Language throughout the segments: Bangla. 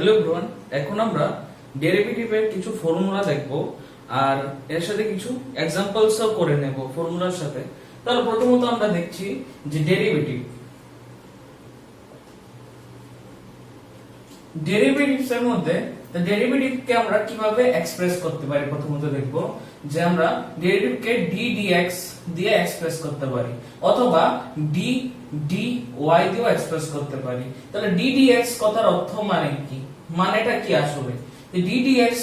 হ্যালো এভরিওয়ান, এখন আমরা ডেরিভেটিভের কিছু ফর্মুলা দেখব আর এর সাথে কিছু এক্সাম্পলসও করে নেব ফর্মুলার সাথে। তাহলে প্রথমত আমরা দেখছি যে ডেরিভেটিভস এর মধ্যে ডেরিভেটিভকে আমরা কিভাবে এক্সপ্রেস করতে পারি। প্রথমত দেখব যে আমরা ডেরিভেটিভকে d dx দিয়ে এক্সপ্রেস করতে পারি অথবা d dy দিয়েও এক্সপ্রেস করতে পারি। তাহলে d dx কথার অর্থ মানে কি, মানেটা কি আসলে? d dx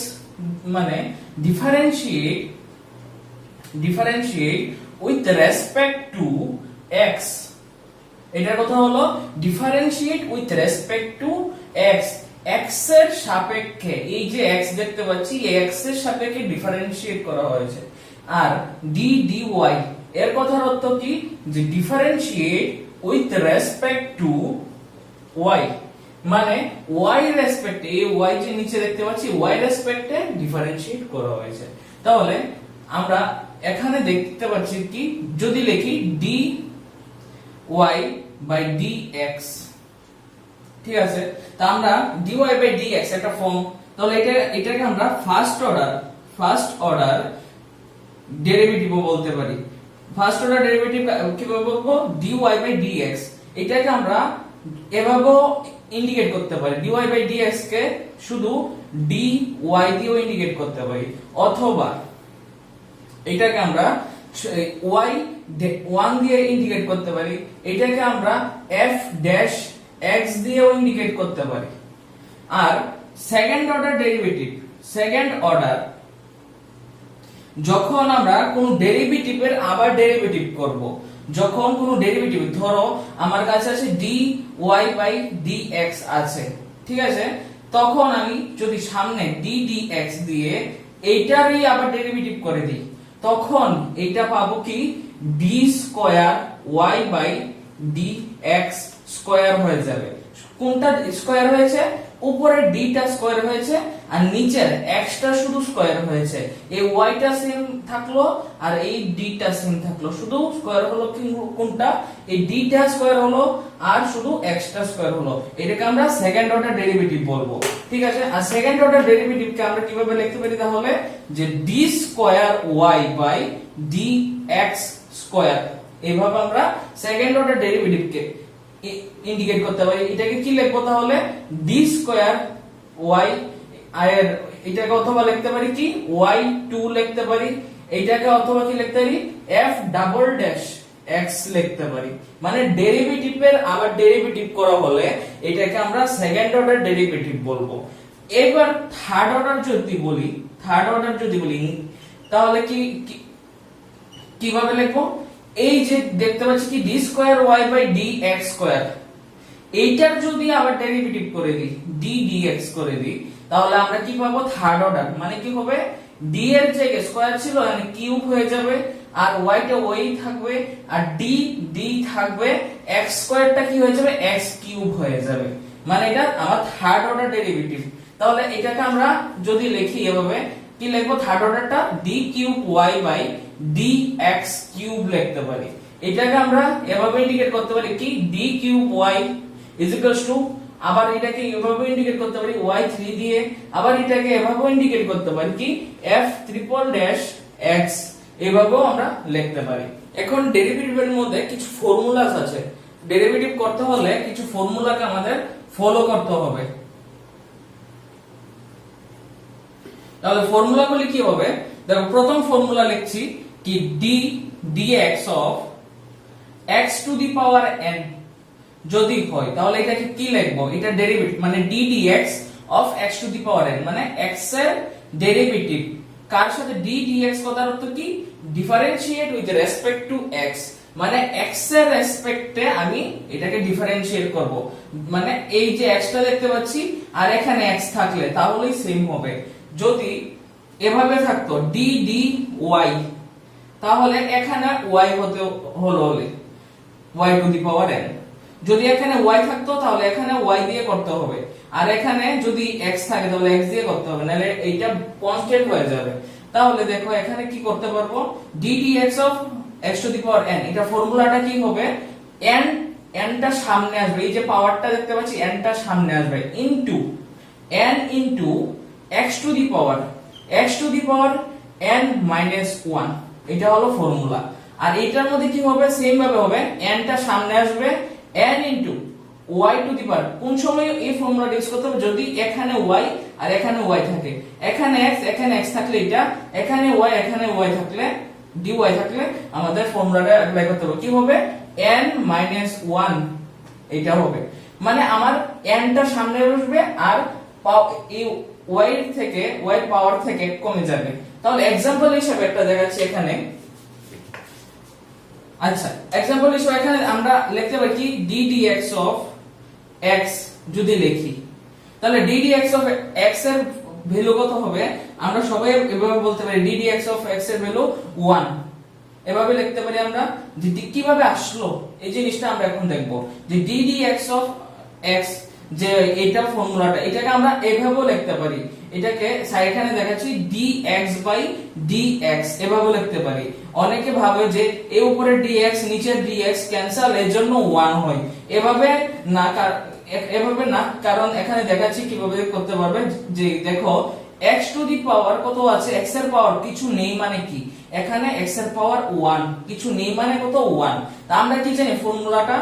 মানে differentiate with respect to x। এটার কথা হলো differentiate with respect to x, x এর সাপেক্ষে। এই যে x দেখতে পাচ্ছি, এই x এর সাপেক্ষে ডিফারেন্সিয়েট করা হয়েছে। আর d dy এর কথার অর্থ কি, যে differentiate with respect to y, মানে y রেসপেক্টে, এই y যে নিচে দেখতে পাচ্ছি y রেসপেক্টে ডিফারেন্সিয়েট করা হয়েছে। তাহলে আমরা এখানে দেখতে পাচ্ছি কি, যদি লিখি dy বাই dx, ঠিক আছে? তা আমরা dy বাই dx একটা ফর্ম, তাহলে এটাকে আমরা ফার্স্ট অর্ডার ডেরিভেটিভ বলতে পারি। ফার্স্ট অর্ডার ডেরিভেটিভ কিভাবে বলবো? dy by dx। এটাকে আমরা এভাবে ইন্ডিকেট করতে পারি, dy বাই dx কে শুধু dy দিয়েও ইন্ডিকেট করতে পারি, অথবা এটাকে আমরা y 1 দিয়ে ইন্ডিকেট করতে পারি, এটাকে আমরা f ড্যাশ x দিয়েও ইন্ডিকেট করতে পারি। আর সেকেন্ড অর্ডার ডেরিভেটিভ, যখন আমরা কোন ডেরিভেটিভের আবার ডেরিভেটিভ করব, যখন কোন ডেরিভেটিভ, ধরো আমার কাছে আছে dy বাই dx আছে, ঠিক আছে? তখন আমি যদি সামনে d dx দিয়ে এইটারই আবার ডেরিভেটিভ করে দিই, তখন এটা পাবো কি, d square y by dx square হয়ে যাবে। কোনটা স্কয়ার হয়েছে? উপরে d টা স্কয়ার হয়েছে আর নিচের x টা শুধু স্কয়ার হয়েছে। এই y টা সেম থাকলো আর এই d টা সেম থাকলো, শুধু স্কয়ার হলো কোনটা? এই d টা স্কয়ার হলো আর শুধু x টা স্কয়ার হলো। এটাকে আমরা সেকেন্ড অর্ডার ডেরিভেটিভ বলবো, ঠিক আছে? আর সেকেন্ড অর্ডার ডেরিভেটিভকে আমরা কিভাবে লিখতে পারি তাহলে? যে d square y by dx square, এইভাবে আমরা সেকেন্ড অর্ডার ডেরিভেটিভকে ইন্ডিকেট করতে পারি। এটাকে কি লিখবো তাহলে? d স্কয়ার y, আর এটাকে অথবা লিখতে পারি কি, y2 লিখতে পারি, এটাকে অথবা কি লিখতে পারি, f ডাবল ড্যাশ x লিখতে পারি। মানে ডেরিভেটিভের আবার ডেরিভেটিভ করা হলে এটাকে আমরা সেকেন্ড অর্ডার ডেরিভেটিভ বলবো। এবার থার্ড অর্ডার যদি বলি তাহলে কিভাবে লিখবো? এই যে দেখতে পাচ্ছি কি, d square y by dx square, এইটার যদি আবার ডেরিভেটিভ করে দিই, d dx করে দিই, তাহলে আমরা কি পাবো? Third order. মানে কি হবে, d এর জায়গায় স্কয়ার ছিল মানে কিউব হয়ে যাবে, আর y টা ওই থাকবে, আর d থাকবে, x স্কয়ারটা কি হয়ে যাবে? x কিউব হয়ে যাবে। মানে এটা আমার থার্ড অর্ডার ডেরিভেটিভ। তাহলে এটাকে আমরা যদি লিখি এভাবে, কি লিখবো? থার্ড অর্ডারটা d cube y by dx cube লিখতে পারি। এটাকে আমরা এভাবে ইন্ডিকেট করতে পারি কি, d cube y is equals two, আবার এটাকে এভাবে ইন্ডিকেট করতে পারি y3 দিয়ে, আবার এটাকে এভাবে ইন্ডিকেট করতে পারি কি, f ট্রিপল ড্যাশ x, এভাবেও আমরা লিখতে পারি। এখন ডেরিভেটিভের মধ্যে কিছু ফর্মুলাস আছে, ডেরিভেটিভ করতে হলে কিছু ফর্মুলাকে আমাদের ফলো করতে হবে। তাহলে ফর্মুলাগুলি কি হবে? দেখো, প্রথম ফর্মুলা লিখছি কি, d dx of x to the power n যদি হয়, তাহলে এটাকে কি লিখবো? এটা ডেরিভেটিভ, মানে d dx of x to the power n, মানে x এর ডেরিভেটিভ। কার সাথে? d dx কথার অর্থ কি, differentiate with respect to x, মানে x এর রেসপেক্টে আমি এটাকে ডিফারেন্সিয়েট করব। মানে এই যে x টা দেখতে পাচ্ছি আর এখানে x থাকলে তাহলেই সেম হবে। যদি এভাবে থাকতো d dy, তাহলে এখানে y হতে হলো y two the power n। যদি এখানে y থাকতো তাহলে এখানে y দিয়ে করতে হবে, আর এখানে যদি x থাকে তাহলে x দিয়ে করতে হবে, নাহলে এইটা কনস্ট্যান্ট হয়ে যাবে। তাহলে দেখো এখানে কি করতে পারবো, d dx of x to the power n, এটা ফর্মুলাটা কি হবে, n টা সামনে আসবে, এই যে পাওয়ারটা দেখতে পাচ্ছি n টা সামনে আসবে, into n into x to the power n minus 1, এটা হলো ফর্মুলা। আর এটার মধ্যে কি হবে, সেম ভাবে হবে, n টা সামনে আসবে, n into y to the power, কোন সময় এই ফর্মুলাটা ইউজ করতে হবে, যদি এখানে y আর এখানে y থাকে, এখানে x থাকলে এটা, এখানে y থাকলে dy থাকলে আমাদের ফর্মুলাটা অ্যাপ্লাই করতে হবে, কি হবে n minus 1, এটা হবে। মানে আমার n টা সামনে আসবে আর এই y থেকে y পাওয়ার থেকে কমে যাবে। তাহলে एग्जांपल হিসেবে একটা দেখাচ্ছি এখানে। আচ্ছা, एग्जांपल হিসেবে এখানে আমরা লিখতে পারি কি ddx of x যদি লিখি, তাহলে ddx of x এর ভ্যালু কত হবে, আমরা সবাই এভাবে বলতে পারি ddx of x এর ভ্যালু 1, এভাবে লিখতে পারি আমরা। যে কিভাবে আসলো এই জিনিসটা আমরা এখন দেখব, যে ddx of x, যে এটা ফর্মুলাটা, এটাকে আমরা এভাবেও লিখতে পারি, এটাকে এখানে দেখাচ্ছি dx by dx, এভাবে লিখতে পারি। অনেকে ভাবে যে এই উপরে dx নিচের dx ক্যান্সেল, এর জন্য 1 হয়, এভাবে না, কারণ এখানে দেখাচ্ছি কিভাবে করতে পারবে। যে দেখো x টু দি পাওয়ার কত আছে, x এর পাওয়ার কিছু নেই মানে কি, এখানে x এর পাওয়ার 1, কিছু নেই মানে কত 1। তা আমরা কি জানি ফর্মুলাটা,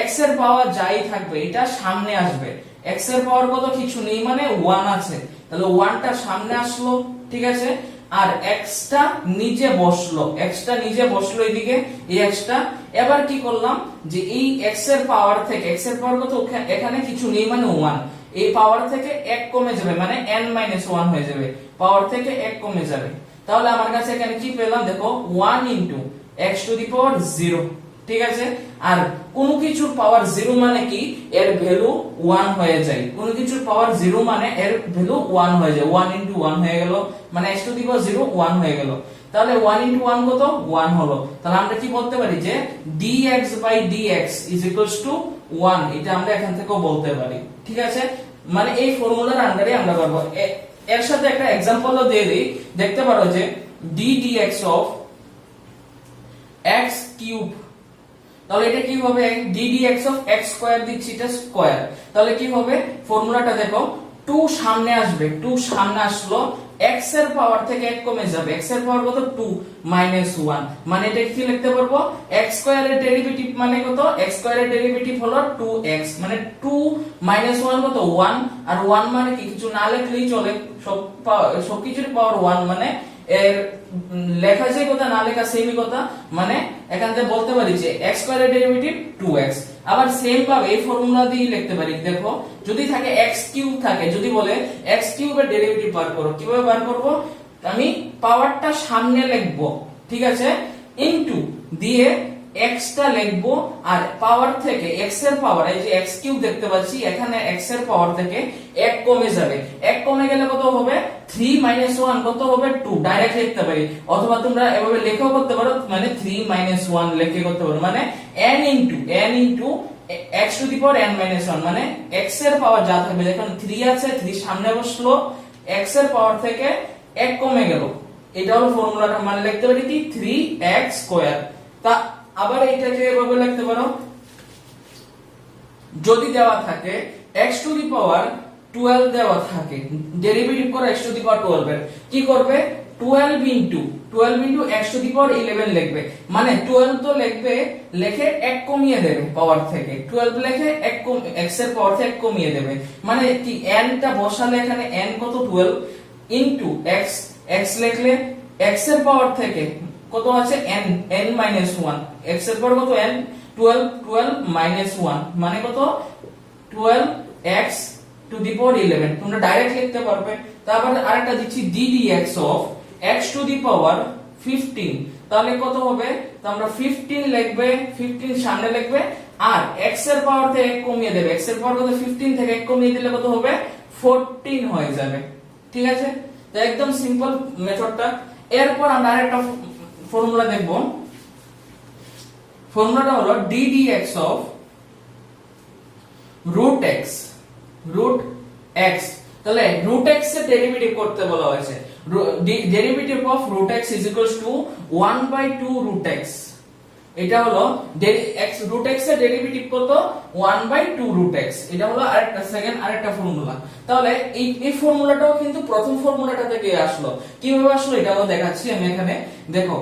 x এর পাওয়ার যাই থাকবে এটা সামনে আসবে, x এর পাওয়ার কত কিছু নেই মানে 1 আছে, তাহলে 1 টা সামনে আসলো, ঠিক আছে। আর x টা নিচে বসলো এদিকে, এই x টা। এবার কি করলাম, যে এই x এর পাওয়ার থেকে, x এর পাওয়ার কত এখানে কিছু নেই মানে 1, এই পাওয়ার থেকে 1 কমে যাবে মানে n minus 1 হয়ে যাবে, পাওয়ার থেকে 1 কমে যাবে। তাহলে আমার কাছে এখানে কি পেলাম, দেখো 1 into x to the power 0, ঠিক আছে। আর কোন কিছুর পাওয়ার 0 মানে কি, এর ভ্যালু 1 হয়ে যায়, কোন কিছুর পাওয়ার 0 মানে এর ভ্যালু 1 হয়ে যায়, 1 into 1 হয়ে গেল, মানে x to the power 0 1 হয়ে গেল। তাহলে 1 into 1 কত 1 হলো। তাহলে আমরা কি বলতে পারি যে dx by dx is equals to 1, এটা আমরা এখান থেকেও বলতে পারি, ঠিক আছে। মানে এই ফর্মুলার আন্ডারে আমরা করব। এর সাথে একটা एग्जांपलও দিয়ে দেই, দেখতে পারো যে ddx of x cube, তাহলে এটা কি হবে, ddx of x স্কয়ার দিচ্ছি, এটা স্কয়ার, তাহলে কি হবে ফর্মুলাটা দেখো, 2 সামনে আসবে, 2 সামনে আসলো, x এর পাওয়ার থেকে 1 কমে যাবে, x এর পাওয়ার কত 2 minus 1, মানে এটা কি লিখতে পারবো, x স্কয়ারের ডেরিভেটিভ মানে কত, x স্কয়ারের ডেরিভেটিভ হলো 2x, মানে 2 minus 1 কত 1, আর 1 মানে কি কিছু না লিখলেই চলে, সবকিছুর পাওয়ার 1, মানে এর লেখা যে কথা না লেখা সেমই কথা, মানে এখান থেকে বলতে পারি যে x স্কয়ারের ডেরিভেটিভ 2x। আবার সেম ভাবে এই ফর্মুলা দিয়ে লিখতে পারি, দেখো যদি থাকে x কিউব থাকে, যদি বলে x কিউবের ডেরিভেটিভ বার করো, কিভাবে বার করব, আমি পাওয়ারটা সামনে লিখব, ঠিক আছে, ইনটু দিয়ে x টা লিখবো, আর পাওয়ার থেকে x এর পাওয়ার, এই যে x কিউব দেখতে পাচ্ছি, এখানে x এর পাওয়ার থেকে 1 কমে যাবে, 1 কমে গেলে কত হবে 3 minus 1 কত হবে 2, ডাইরেক্ট লিখতে পারি, অথবা তোমরা এভাবে লেখাও করতে পারো, মানে 3 minus 1 লিখে করতে পারো, মানে n into x to the power n minus 1, মানে x এর পাওয়ার যা থাকবে, যখন 3 আছে 3 সামনে বসলো, x এর পাওয়ার থেকে 1 কমে গেল, এটা হলো ফর্মুলাটা, মানে লিখতে পারি কি 3x স্কয়ার। তা আবার এটাকে এভাবে লিখতে পারো, যদি দেওয়া থাকে x টু দি পাওয়ার 12 দেওয়া থাকে, ডেরিভেটিভ করো x টু দি পাওয়ার 12 এর, কি করবে 12 into x টু দি পাওয়ার 11 লিখবে, মানে 12 তো লিখবে, লিখে 1 কমিয়ে দেবে পাওয়ার থেকে, 12 লিখে 1 x এর পাওয়ার থেকে 1 কমিয়ে দেবে, মানে কি n টা বসালে এখানে n কত 12 into x লিখলে x এর পাওয়ার থেকে কত আছে n minus 1, x এর পাওয়ার কত n 12 minus 1, মানে কত 12x to the power 11, তোমরা ডাইরেক্ট লিখতে পারবে। তারপর আরেকটা দিচ্ছি ddx of x to the power 15, তাহলে কত হবে, তো আমরা 15 লিখবে, 15 সামনে লিখবে, আর x এর পাওয়ার থেকে 1 কমিয়ে দেবে, x এর পাওয়ার কত 15 থেকে 1 কমিয়ে দিলে কত হবে 14 হয়ে যাবে, ঠিক আছে। তো একদম সিম্পল মেথডটা। এরপর আমরা আরেকটা ফর্মুলা দেখব, ফর্মুলাটা হলো ddx of root x, তাহলে root x এর ডেরিভেটিভ করতে বলা হয়েছে, derivative of root x is equals to 1/2 root x, এটা হলো রুট এক্স এর ডেরিভেটিভ কত 1/2 রুট এক্স। এটা হলো আরেকটা ফর্মুলা। তাহলে এই ফর্মুলাটাও কিন্তু প্রথম ফর্মুলাটা থেকে আসলো। কিভাবে আসলো এটাও দেখাচ্ছি আমি এখানে। দেখো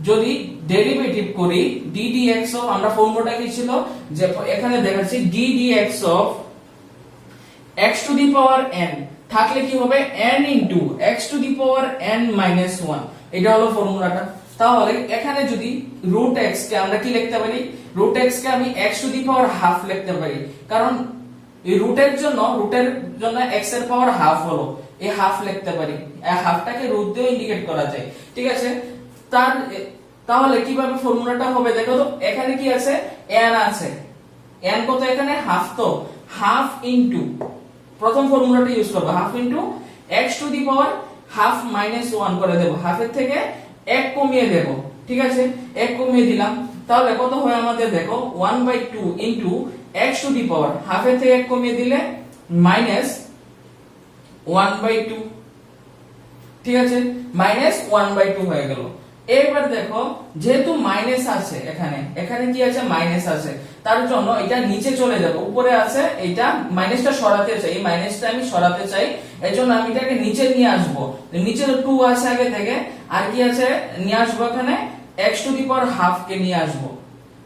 যদি ডেরিভেটিভ করি ডি ডি এক্স অফ, আমরা ফর্মুলাটা কি ছিল যে এখানে দেখাচ্ছি D D x of x to the power n থাকলে কি হবে n into x to the power n minus 1। এটা হলো ফর্মুলাটা। তাহলে এখানে যদি রুট x কে আমরা কি লিখতে পারি, রুট x কে আমি x to the power half লিখতে পারি, কারণ এই রুটের জন্য x এর পাওয়ার হাফ হলো, এই হাফ লিখতে পারি। এই হাফটাকে রুট দিয়ে ইন্ডিকেট করা যায়, ঠিক আছে। তাহলে কিভাবে ফর্মুলাটা হবে দেখো তো, এখানে কি আছে n আছে, n কত এখানে হাফ, তো হাফ ইনটু প্রথম ফর্মুলাটা ইউজ করব, half into x to the power half minus 1 করে দেব, হাফের থেকে 1 কমিয়ে দেব, ঠিক আছে। 1 কমিয়ে দিলাম, তাহলে কত হয় আমাদের দেখো 1/2 ইনটু x টু দি পাওয়ার হাফের থেকে 1 কমিয়ে দিলে মাইনাস 1/2, ঠিক আছে, মাইনাস 1/2 হয়ে গেল। এবার দেখো যেহেতু মাইনাস আছে এখানে কি আছে মাইনাস আছে, তার জন্য এটা নিচে চলে যাবে, উপরে আছে এটা মাইনাসটা সরাতে চাই, এই মাইনাসটা আমি সরাতে চাই, এজন্য আমি এটাকে নিচে নিয়ে আসব। নিচে তো 2 আছে আগে থেকে, আর কি আছে নিয়ে আসবো এখানে x to the power half কে নিয়ে আসব।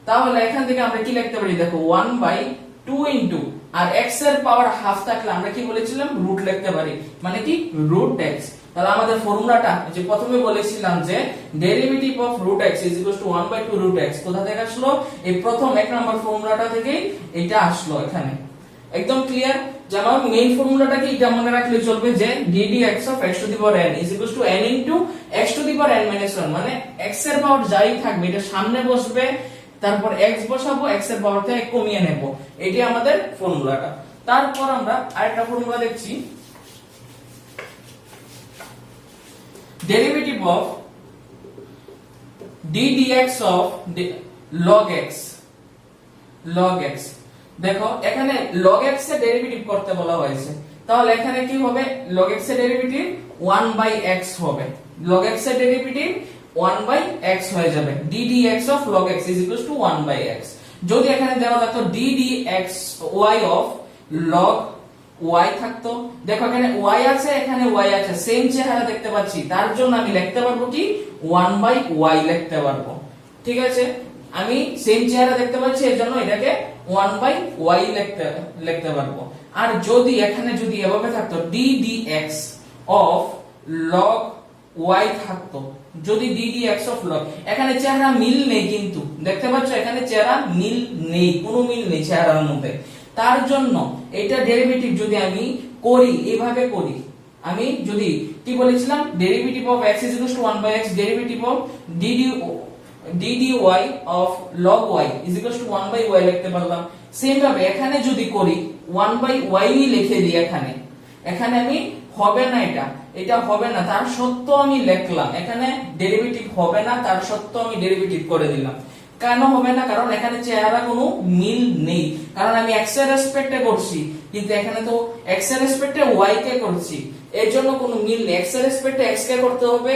তাহলে এখান থেকে আমরা কি লিখতে পারি দেখো 1/2 ইনটু, আর x এর পাওয়ার হাফ থাকলে আমরা কি বলেছিলাম রুট লিখতে পারি, মানে কি রুট x। তাহলে আমাদের ফর্মুলাটা যে প্রথমে বলেছিলাম যে derivative of root x is equal to 1/2 root x, কোথা থেকে আসলো, এই প্রথম এক নাম্বার ফর্মুলাটা থেকেই এটা আসলো। এখানে একদম ক্লিয়ার যে আমার মেইন ফর্মুলাটা কি, এটা মনে রাখলে চলবে যে ddx of x to the power n is equal two n into x to the power n minus 1, মানে x এর পাওয়ার যাই থাকবে এটা সামনে বসবে, তারপর x বসাবো, x এর পাওয়ার থেকে কমিয়ে নেব, এটি আমাদের ফর্মুলাটা। তারপর আমরা আরেকটা ফর্মুলা দেখছি, derivative of d dx of log x, log x। দেখো এখানে log x এর ডেরিভেটিভ করতে বলা হয়েছে, তাহলে এখানে কি হবে log x এর ডেরিভেটিভ 1/x হবে, log x এর ডেরিভেটিভ 1/x হয়ে যাবে, d dx of log x is equals to 1/x। যদি এখানে দেওয়া থাকতো d dx y of log y থাকতো, দেখো এখানে y আছে এখানে y আছে, সেম চেহারা দেখতে পাচ্ছি, তার জন্য আমি লিখতে পারবো কি 1/y লিখতে পারবো, ঠিক আছে। আমি সেম চেহারা দেখতে পাচ্ছি এর জন্য এটাকে 1/y লিখতে পারবো। আর যদি এখানে যদি এভাবে থাকতো d dx of log y থাকতো, যদি d dx of log, এখানে চেহারা মিল নেই, কিন্তু দেখতে পাচ্ছ এখানে চেহারা মিল নেই, কোনো মিল নেই চেহারার মধ্যে, তার জন্য এটা ডেরিভেটিভ যদি আমি করি এইভাবে করি, আমি যদি কি বলেছিলাম derivative of x is equal to 1/x, derivative of dy of log y is equal to 1/y লিখতে পারলাম। সেম ভাবে এখানে যদি করি 1/y লিখে দিই, এখানে আমি হবে না, এটা হবে না, তার সত্ত্বেও আমি লিখলাম, এখানে ডেরিভেটিভ হবে না, তার সত্ত্বেও আমি ডেরিভেটিভ করে দিলাম। কেন হবে না, কারণ এখানে চেহারা কোনো মিল নেই, কারণ আমি x এর রেসপেক্টে করছি, কিন্তু এখানে তো x এর রেসপেক্টে y কে করছি, এর জন্য কোনো মিল নেই। x এর রেসপেক্টে x কে করতে হবে,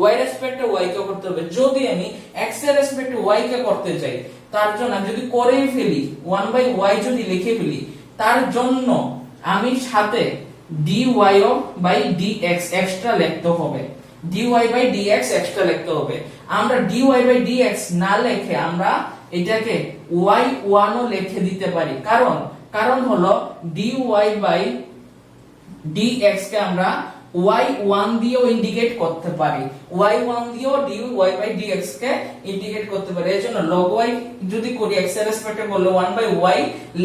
y এর রেসপেক্টে y কে করতে হবে। যদি আমি x এর রেসপেক্টে y কে করতে চাই, তার জন্য আমি যদি করেই ফেলি 1/y যদি লিখে ফেলি, তার জন্য আমি সাথে dy by dx এক্সট্রা লিখতে হবে, dy by dx এক্সট্রা লিখতে হবে। আমরা dy by dx না লিখে আমরা এটাকে y1 ও লিখে দিতে পারি, কারণ হলো dy by dx কে আমরা y1 দিয়েও ইন্ডিকেট করতে পারি, y1 দিয়েও dy by dx K indicate করতে পারি। এজন্য log y যদি করি x এর রেসপেক্টে করলে 1/y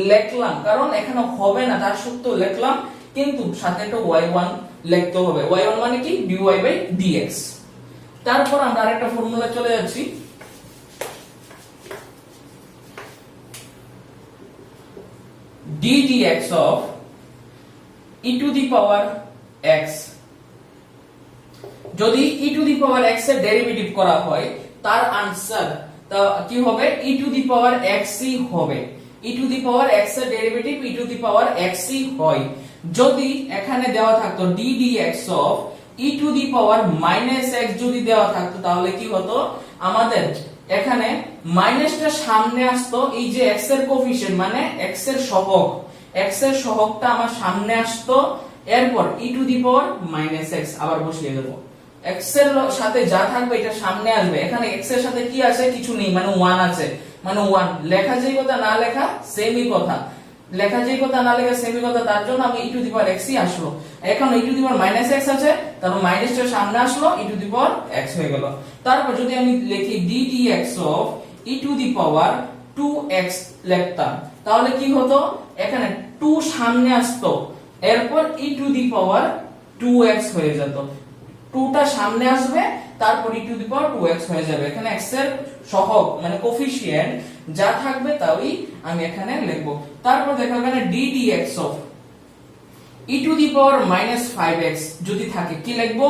লিখলাম, কারণ এখানে হবে না তার সত্ত্বেও লিখলাম, কিন্তু সাথে একটা y1 লিখতে হবে, y1 মানে কি dy by dx। তারপর আমরা আরেকটা ফর্মুলা চলে যাচ্ছি, d dx of e to the power x। যদি e to the power x এর ডেরিভেটিভ করা হয়, তার আনসার কি হবে e to the power x হবে, e to the power x এর derivative e to the power x হয়। যদি এখানে দেওয়া থাকতো d dx of e to the power minus x যদি দেওয়া থাকতো, তাহলে কি হতো আমাদের এখানে মাইনাসটা সামনে আসতো, এই যে x এর কোফিশিয়েন্ট মানে x এর সহগ, x এর সহগটা আমার সামনে আসতো, এরপর e two the power minus x আবার বসিয়ে দেব। x এর সাথে যা থাকবে এটা সামনে আসবে, এখানে x এর সাথে কি আছে, কিছু নেই, মানে 1 আছে, মানে 1 লেখা যেই কথা না লেখা সেমই কথা, লেখা যেই কথা না লেখা সেমই কথা, তার জন্য আমি e two the power x ই আসলো। এখন e two the power minus x আছে, তারপর মাইনাসটা সামনে আসলো, e two the power x হয়ে গেল। তারপর যদি আমি লিখি d dx of e two the power 2x লিখতাম, তাহলে কি হতো, এখানে 2 সামনে আসতো, এরপর e two the power 2x হয়ে যেত, 2টা সামনে আসবে, তারপর e two the power 2x হয়ে যাবে। এখানে x এর সহগ মানে কোফিশিয়েন্ট যা থাকবে তাই আমি এখানে লিখব। তারপর দেখো এখানে d dx of e two the power minus 5x যদি থাকে, কি লিখবো,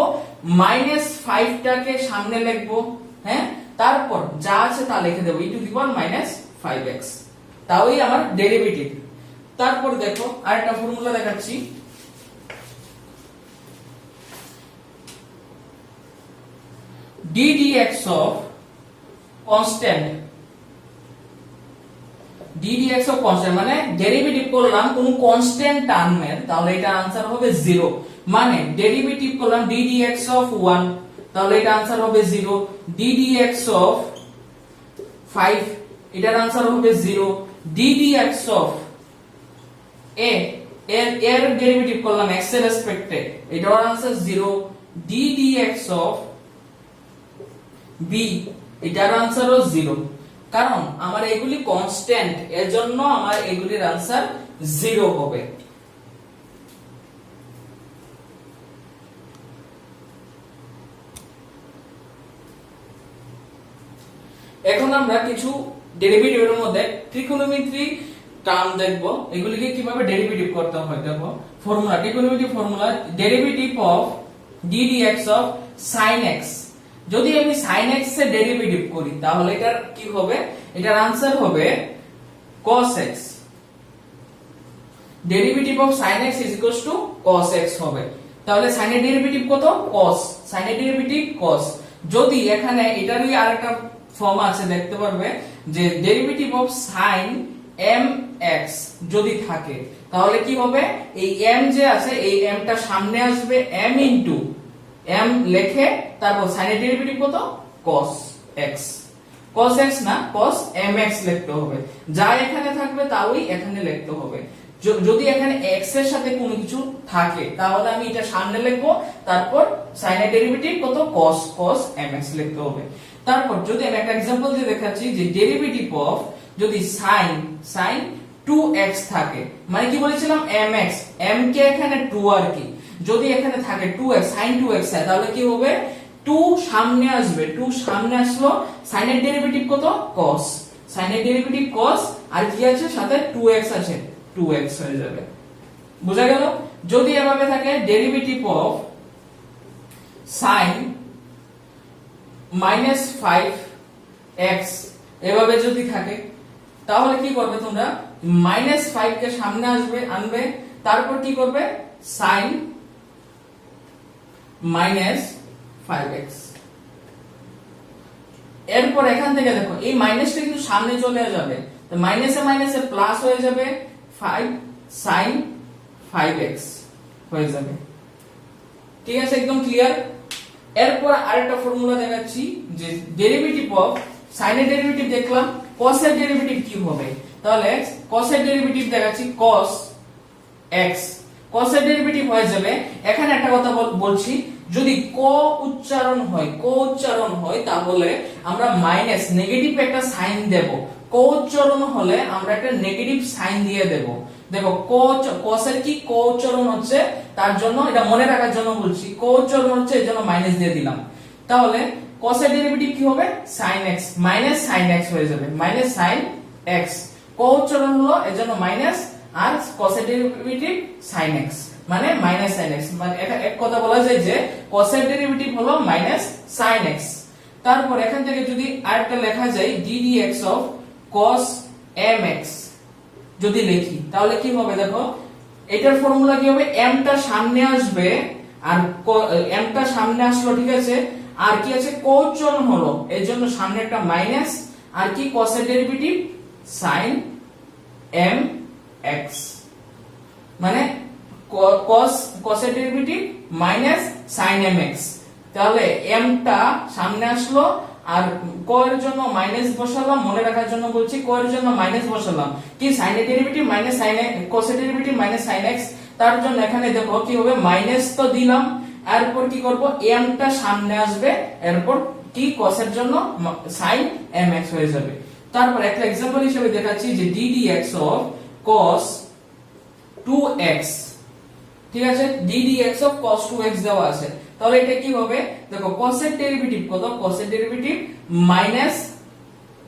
মাইনাস 5 টাকে সামনে লিখবো, হ্যাঁ, তারপর যা আছে তা লিখে দেব e two the power minus 5x, তাই আমার ডেরিভেটিভ। তারপর দেখো আরেকটা ফর্মুলা দেখাচ্ছি, d dx of constant, d dx of constant মানে ডেরিভেটিভ করলাম কোন কনস্ট্যান্ট টার্মের, তাহলে এটা आंसर হবে 0, মানে ডেরিভেটিভ করলাম d dx of 1, তাহলে এটা आंसर হবে 0, d dx of 5 এটার आंसर হবে 0, d dx of a এর ডেরিভেটিভ করলাম x এর রেসপেক্টে, এটার answer 0, d dx of b এটার आंसरও 0, কারণ আমার এগুলি কনস্ট্যান্ট, এর জন্য আমার এগুলির आंसर 0 হবে। এখন আমরা কিছু ডেরিভেটিভের মধ্যে ট্রিগোনোমেট্রি টার্ম দেখব, এগুলিকে কিভাবে ডেরিভেটিভ করতে হয়। দেখো formula, trigonometry formula, derivative of d dx of sin x, যদি আমি sin x এর ডেরিভেটিভ করি তাহলে এটার কি হবে, এটার आंसर হবে cos x, derivative of sin x cos x হবে, তাহলে sin এর ডেরিভেটিভ কত, cos, sin এর ডেরিভেটিভ cos। যদি এখানে এটারই আরেকটা ফর্ম আছে দেখতে পারবে যে ডেরিভেটিভ অফ sin mx যদি থাকে, তাহলে কি হবে, এই m যে আছে এই m টা সামনে আসবে, m ইনটু m লিখে তারপর sin এর ডেরিভেটিভ কত, cos x, cos x না cos mx লিখতে হবে, যা এখানে থাকবে তাই এখানে লিখতে হবে। যদি এখানে x এর সাথে কোনো কিছু থাকে তাহলে আমি এটা সামনে লিখবো, তারপর sin এর ডেরিভেটিভ কত, cos mx লিখতে হবে। তারপর যদি আমি একটা एग्जांपल দিয়ে দেখাচ্ছি যে ডেরিভেটিভ অফ যদি sin 2x থাকে, মানে কি বলেছিলাম mx, m কে এখানে 2 আর কি, যদি এখানে থাকে 2x sin 2x হয় তাহলে কি হবে, 2 সামনে আসবে, 2 সামনে আসলো, sin এর ডেরিভেটিভ কত, cos, sin এর ডেরিভেটিভ cos, আর কি আছে সাথে 2x আছে, 2x হয়ে যাবে। বুঝা গেল? যদি এভাবে থাকে ডেরিভেটিভ অফ sin -5x এভাবে যদি থাকে তাহলে কি করবে তোমরা, -5 কে সামনে আনবে, তারপর কি করবে sin -5x, এরপর এখান থেকে দেখো এই মাইনাসটা কিন্তু সামনে চলে যাবে, তো মাইনাসে মাইনাসে প্লাস হয়ে যাবে, 5 sin 5x হয়ে যাবে। ঠিক আছে, একদম ক্লিয়ার। এরপর আরেকটা ফর্মুলা দেখাচ্ছি যে ডেরিভেটিভ অফ sin এর ডেরিভেটিভ দেখলাম, cos এর ডেরিভেটিভ কি হবে, তাহলে cos এর ডেরিভেটিভ দেখাচ্ছি cos x, cos এর ডেরিভেটিভ হয়ে যাবে। এখানে একটা কথা বলছি, যদি ক উচ্চারণ হয় তাহলে আমরা মাইনাস নেগেটিভ একটা সাইন দেব, ক উচ্চারণ হলে আমরা একটা নেগেটিভ সাইন দিয়ে দেব। দেখো cos এর কি ক উচ্চারণ হচ্ছে, তার জন্য এটা মনে রাখার জন্য বলছি, ক উচ্চারণ হচ্ছে এর জন্য মাইনাস দিয়ে দিলাম। তাহলে cos এর ডেরিভেটিভ কি হবে, sin x, minus sin x হয়ে যাবে, মাইনাস sin x, ক উচ্চারণ হলো এর জন্য মাইনাস, আর cos এর ডেরিভেটিভ sin x মানে মাইনাস sin x, মানে এটা এক কথা বলা যায় যে cos এর ডেরিভেটিভ হলো মাইনাস sin x। তারপর এখান থেকে যদি আরেকটা লেখা যায় d dx of cos mx যদি লিখি তাহলে কি হবে, দেখো এটার ফর্মুলা কি হবে, m টা সামনে আসবে, আর m টা সামনে আসলো, ঠিক আছে, আর কি আছে ক উচ্চারণ হলো এর জন্য সামনে একটা মাইনাস, আর কি cos এর ডেরিভেটিভ sin mx, মানে cos এর ডেরিভেটিভ মাইনাস sin mx। তাহলে m টা সামনে আসলো আর ক এর জন্য মাইনাস বসালাম, মনে রাখার জন্য বলছি ক এর জন্য মাইনাস বসালাম, কি sin এর ডেরিভেটিভ মাইনাস sin cos এর ডেরিভেটিভ মাইনাস sin x, তার জন্য এখানে দেখো কি হবে মাইনাস তো দিলাম, এরপর কি করব m টা সামনে আসবে, এরপর কি cos এর জন্য sin mx হয়ে যাবে। তারপর একটা एग्जांपल হিসেবে দেখাচ্ছি যে ddx of cos 2x, ঠিক আছে, ddx of cos 2x দেওয়া আছে, তাহলে এটা কি হবে দেখো cos এর ডেরিভেটিভ কত, cos এর ডেরিভেটিভ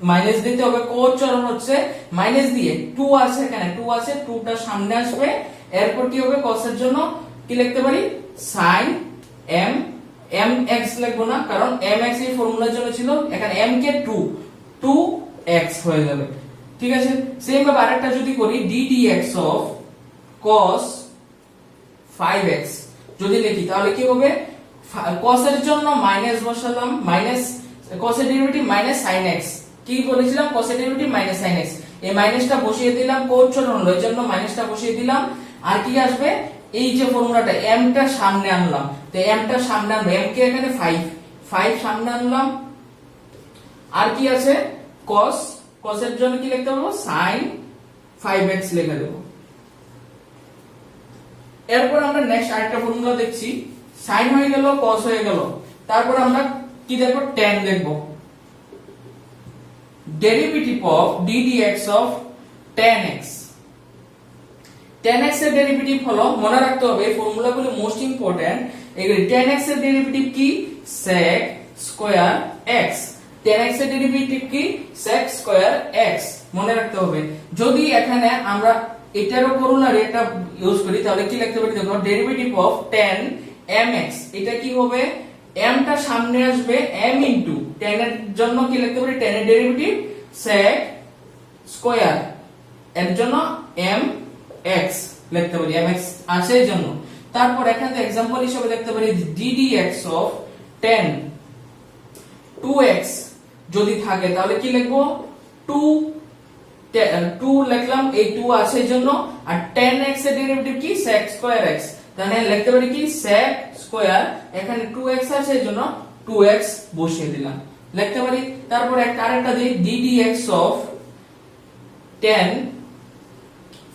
মাইনাস দিতে হবে, কোচরণ হচ্ছে মাইনাস দিয়ে 2 আছে এখানে 2 আছে, 2 টা সামনে আসবে, এরপর কি হবে cos এর জন্য কি লিখতে পারি sin mx লিখবো না, কারণ mx এই ফর্মুলার জন্য ছিল, এখানে m কে 2x হয়ে যাবে, ঠিক আছে। সেম ভাবে আরেকটা যদি করি ddx of cos 5x যদি লিখি তাহলে কি হবে cos এর জন্য মাইনাস বসালাম, মাইনাস cos এর ডেরিভেটিভ মাইনাস sin x, কি বলেছিলাম cos এর ডেরিভেটিভ মাইনাস sin x, এই মাইনাসটা বসিয়ে দিলাম, কোচরণ হলো এর জন্য মাইনাসটা বসিয়ে দিলাম, আর কি আসবে এই যে ফর্মুলাটা m টা সামনে আনলাম, তো m টা সামনে আনবো, m কে এখানে 5 সামনে আনলাম, আর কি আছে cos এর জন্য কি লিখতে পারবো sin 5x লিখে দেব। এরপর আমরা নেক্সট আরেকটা ফর্মুলা দেখছি, sin হয়ে গেল cos হয়ে গেল, তারপর আমরা কি দেখব tan দেখব, derivative of ddx of tan x, tan x এর ডেরিভেটিভ হলো, মনে রাখতে হবে এই ফর্মুলাগুলো মোস্ট ইম্পর্টেন্ট, এগুলি tan x এর ডেরিভেটিভ কি sec square x, tan x এর ডেরিভেটিভ কি sec স্কয়ার x, মনে রাখতে হবে। যদি এখানে আমরা এটারও ফর্মুলা এটা ইউজ করি তাহলে কি লিখতে পারি দেখো ডেরিভেটিভ অফ tan mx, এটা কি হবে m টা সামনে আসবে m ইনটু tan এর জন্য কি লিখতে পারি tan এর ডেরিভেটিভ sec স্কয়ার, এর জন্য mx লিখতে পারি, mx আছে এর জন্য। তারপর এখানে एग्जांपल হিসেবে দেখতে পারি ddx অফ tan 2x যদি থাকে তাহলে কি লিখবো 2 লিখলাম, এই 2 আছে এর জন্য, আর tan x এর ডেরিভেটিভ কি sec স্কয়ার x, তাহলে লিখতে পারি কি sec স্কয়ার, এখানে 2x আছে এর জন্য 2x বসিয়ে দিলাম, লিখতে পারি। তারপর একটা আরেকটা দিই ddx অফ tan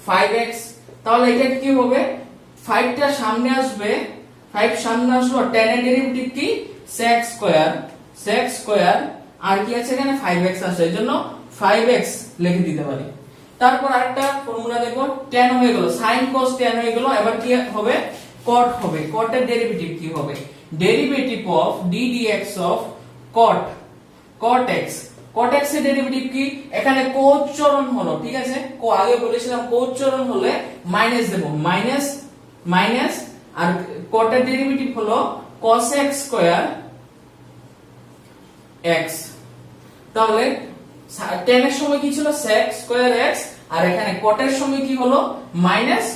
5x, তাহলে এটা কি হবে 5 টা সামনে আসবে, 5 সামনে আসলো, tan এর ডেরিভেটিভ কি sec স্কয়ার, আর কি আছে এখানে 5x আছে এর জন্য 5x লিখে দিতে পারি। তারপর আরেকটা ফর্মুলা দেখো tan হয়ে গেল, sin cos tan হয়ে গেল, এবার কি হবে cot হবে, cot এর ডেরিভেটিভ কি হবে derivative of ddx of cot x, cot x এর ডেরিভেটিভ কি এখানে কোচরণ হলো, ঠিক আছে, আগে বলেছিলাম কোচরণ হলে মাইনাস দেব, মাইনাস আর cot এর ডেরিভেটিভ হলো cos x স্কয়ার x, তাহলে tan এর সময় কি ছিল sec স্কয়ার x, আর এখানে cot এর সময় কি হলো minus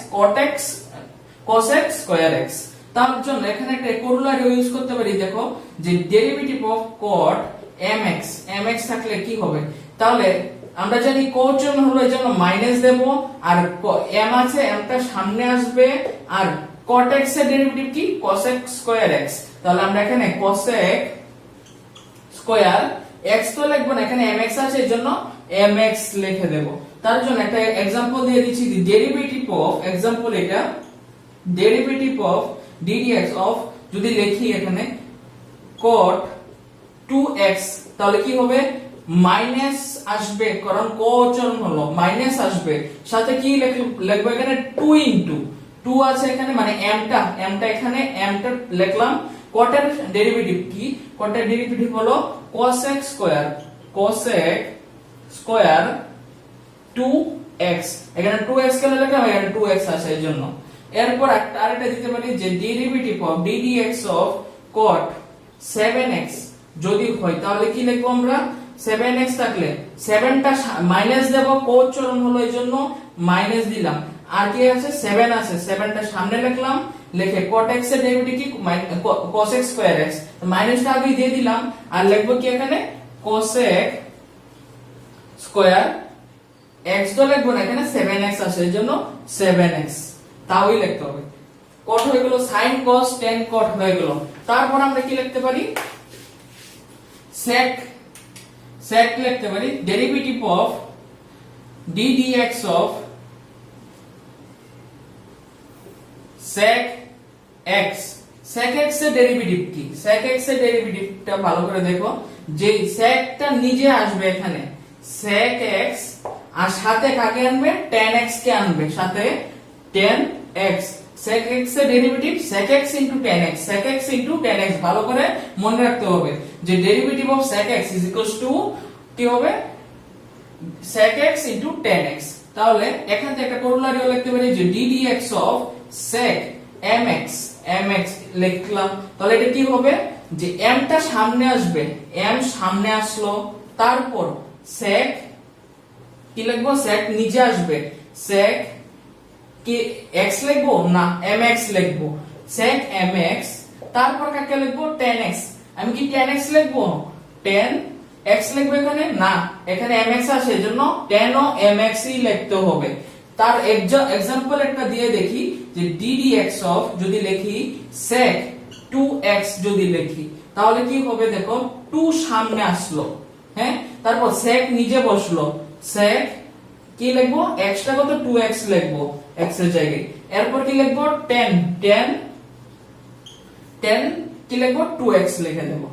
cos x square x। তার জন্য এখানে একটা করোলারি ইউজ করতে পারি, দেখো যে ডেরিভেটিভ অফ cot mx থাকলে কি হবে, তাহলে আমরা জানি কোচরণ হলো এর জন্য মাইনাস দেব, আর m আছে m টা সামনে আসবে, আর cot x এর ডেরিভেটিভ কি cos x স্কয়ার x, তাহলে আমরা এখানে cos x স্কয়ার x তো লিখব না, এখানে mx আছে এর জন্য mx লিখে দেব। তার জন্য একটা एग्जांपल দিয়ে দিচ্ছি, ডেরিভেটিভ অফ एग्जांपल এটা ডেরিভেটিভ অফ ddx অফ যদি লিখি এখানে cot 2x, তাহলে কি হবে মাইনাস আসবে, কারণ কোচরণ হলো মাইনাস আসবে, সাথে কি লিখবো এখানে 2 ইনটু 2 আছে এখানে, মানে m টা এখানে m টা লিখলাম, cot এর ডেরিভেটিভ কি cot এর ডেরিভেটিভ হলো cos x স্কয়ার 2x, এখানে 2x কেন লিখলাম এখানে 2x আছে এর জন্য। এরপর আরেকটা দিতে পারি যে derivative of ddx of cot 7x যদি হয় তাহলে কি লিখবো আমরা 7x থাকলে 7 টা মাইনাস দেব, কোচরণ হলো এর জন্য মাইনাস দিলাম, আর কি আছে 7 আছে 7 টা সামনে লিখলাম, লিখে cot x এর ডেরিভেটিভ কি cos x স্কয়ার x, মাইনাসটা আগে দিয়ে দিলাম, আর লিখবো কি এখানে cos x স্কয়ার x তো লিখবো না, এখানে 7x আছে এর জন্য 7x তাওই লিখতে হবে। cot হয়ে গেল sin cos tan cot হয়ে গেল। তারপর আমরা কি লিখতে পারি, sec লিখতে পারি derivative of d dx of sec x। sec x এর ডেরিভেটিভ কি, sec x এর ডেরিভেটিভটা ভালো করে দেখো, যে sec টা নিজে আসবে এখানে sec x, আর সাথে কাকে আনবে, tan x কে আনবে, সাথে tan x। sec x এর derivative sec x tan x, sec x tan x ভালো করে মনে রাখতে হবে যে derivative of sec x is equals two কি হবে, sec x tan x। তাহলে এখান থেকে একটা করোলারিও লিখতে পারি যে d dx of sec mx লিখলাম। তাহলে এটা কি হবে, যে m টা সামনে আসবে, m সামনে আসলো, তারপর sec কি লিখবো, sec নিচে আসবে, sec কি x লিখবো না mx লিখবো, sec mx, তারপর কাকে লিখবো, tan x। আমি কি tan x লিখবো, tan x লিখবো এখানে না, এখানে mx আছে এজন্য tan ও mx ই লিখতে হবে। তার एग्जांपल একটা দিয়ে দেখি যে d dx অফ যদি লিখি sec 2x যদি লিখি তাহলে কি হবে, দেখো 2 সামনে আসলো, হ্যাঁ, তারপর sec নিচে বসলো, sec কি লিখবো, x টা কত 2x লিখবো x এর জায়গায়, এরপর কি লিখবো tan কি লিখবো 2x লিখে দেব,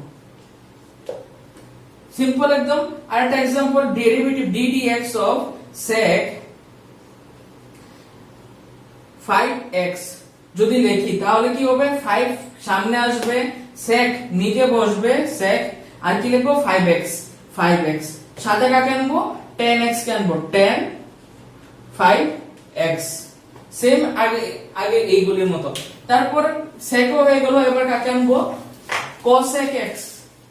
সিম্পল একদম। আরেকটা example derivative d dx of sec 5x যদি লিখি তাহলে কি হবে, 5 সামনে আসবে, sec নিচে বসবে, sec আর কি লিখবো 5x, সাথে কাকে আনবো, tan x কে আনবো, tan 5x, সেম আগে এইগুলির মতো। তারপর sec হয়ে গেল, এবার কাকে আনবো, cosec x।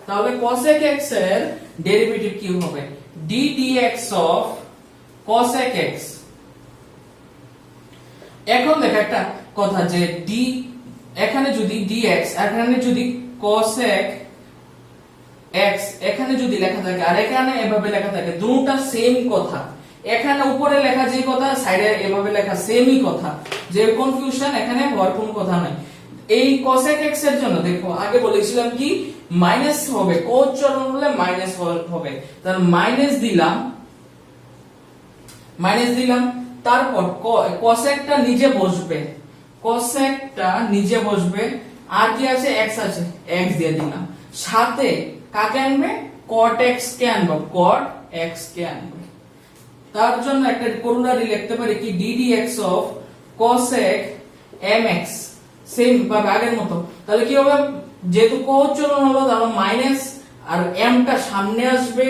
তাহলে cosec x এর ডেরিভেটিভ কি হবে, d dx of cosec x। এখন দেখো একটা কথা যে d এখানে যদি dx, এখানে যদি cosec x এখানে যদি লেখা থাকে আর এখানে এভাবে লেখা থাকে, দুটোটা সেম কথা, এখানে উপরে লেখা যে কথা সাইডে এভাবে লেখা সেমই কথা, যে কনফিউশন এখানে হওয়ার কোনো কথা নাই। এই cosec x এর জন্য দেখো আগে বলেছিলাম কি মাইনাস হবে, কোস চলন হলে মাইনাস হবে, তার মাইনাস দিলাম, তারপর cosec টা নিচে বসবে, cosec টা নিচে বসবে, আর কি আছে x আছে, x দিয়ে দিলাম, সাথে কাকে আনবে, cot x কে আনবো, cot x কে আনবে। তার জন্য একটা করোলারি লিখতে পারি কি d dx of cosec mx, same ভাবে আগের মতো। তাহলে কি হবে, যেহেতু কোস চলন হলো তাহলে মাইনাস আর m টা সামনে আসবে,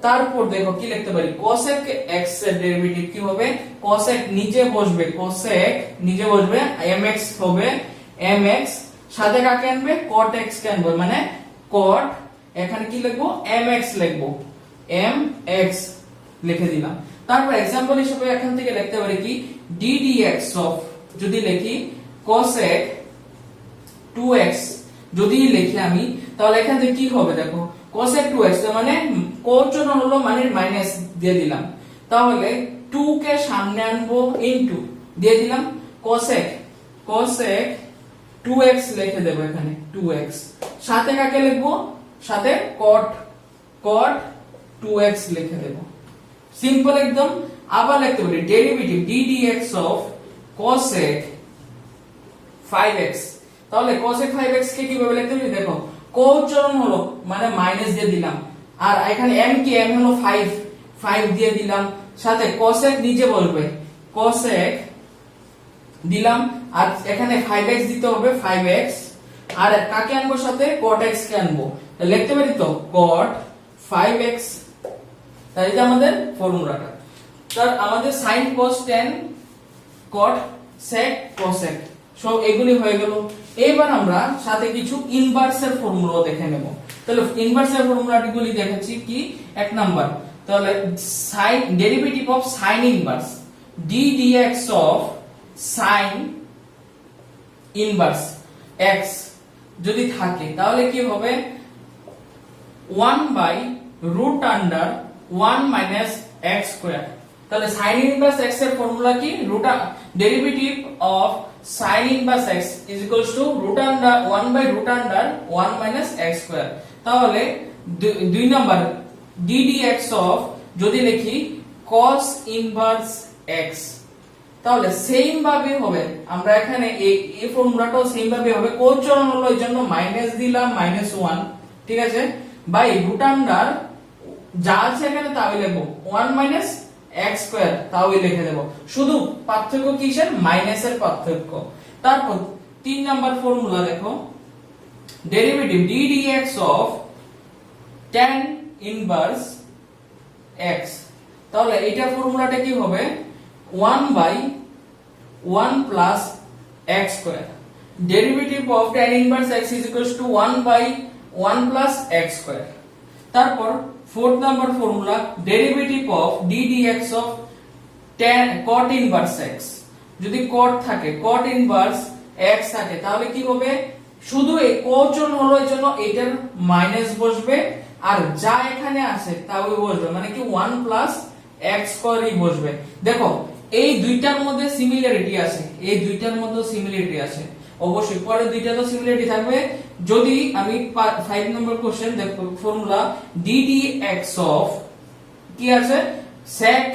তারপর দেখো কি লিখতে পারি, cosec x এর ডেরিভেটিভ কি হবে, cosec নিচে বসবে, cosec নিচে বসবে, mx হবে mx, সাথে কাকে আনবে, cot x কে আনবে, মানে cot এখানে কি লিখবো, mx লিখবো, mx লিখে দিলাম। তারপর एग्जांपल হিসেবে এখান থেকে লিখতে পারি কি d dx অফ যদি লিখি cosec 2x যদি লিখি আমি, তাহলে এখান থেকে কি হবে, দেখো cosec 2x মানে কোস চলন হলো মানে মাইনাস দিয়ে দিলাম, তাহলে 2 কে সামনে আনবো, ইনটু দিয়ে দিলাম cosec 2x লিখে দেব, এখানে 2x, সাথে কাকে লিখবো, সাথে cot 2x লিখে দেব, সিম্পল একদম। আবার লিখতে পারি derivative d dx of cosec 5x। তাহলে cosec 5x কে কিভাবে লিখতে পারি, দেখো কোস চলন হলো মানে মাইনাস দিয়ে দিলাম, আর এখানে m কি, m হলো 5 দিয়ে দিলাম, সাথে cosec নিচে বসবে, cosec দিলাম, আর এখানে 5x দিতে হবে 5x, আর কাকে আনবো সাথে, cot x কে আনবো, লিখতে পারি তো cot 5x। তাই এটা আমাদের ফর্মুলাটা। তার আমাদের sin cos tan cot sec cosec সব এগুলি হয়ে গেল। এবার আমরা সাথে কিছু ইনভার্সের ফর্মুলা দেখে নেব। তাহলে ইনভার্সের ফর্মুলাগুলি দেখাচ্ছি কি, এক নাম্বার তাহলে sin derivative of sin inverse d dx of sin inverse x যদি থাকে তাহলে কি হবে, 1 by root under 1 minus x square. তাহলে sin ইনভার্স x এর ফর্মুলা কি, derivative of sin inverse x is equals to √1 by √1 minus x square. তাহলে দুই নাম্বার ddx অফ যদি লিখি cos ইনভার্স x, তাহলে সেম ভাবে হবে, আমরা এখানে এই ফর্মুলাটাও সেম ভাবে হবে, কোচরণ হলো এই জন্য মাইনাস দিলাম -1, ঠিক আছে, বাই √ যা আছে এখানে তাই লিখবো 1 মাইনাস x স্কয়ার তাও লিখে দেব, শুধু পার্থক্য কিসের, মাইনাসের পার্থক্য। তারপর 3 নাম্বার ফর্মুলা দেখো, derivative ddx of tan inverse x, তাহলে এটা ফর্মুলাটা কি হবে 1 by 1 plus x square. Derivative of tan inverse x is equals to 1 by 1 plus x square. তারপর 4th number formula, derivative of ddx of tan cot inverse x, যদি cot থাকে, cot ইনভার্স x থাকে, তাহলে কি হবে, শুধু এই কোচরণ হলো এই জন্য এটার মাইনাস বসবে, আর যা এখানে আছে তাও বসবে, মানে কি 1 প্লাস x স্কয়ারই বসবে। দেখো এই দুইটার মধ্যে সিমিলারিটি আছে, এই দুইটার মধ্যে সিমিলারিটি আছে, অবশ্যই পরে দুইটা তো সিমিলারিটি থাকবে। যদি আমি 5 নম্বর কোশ্চেন দেখো, ফর্মুলা ddx অফ কি আছে sec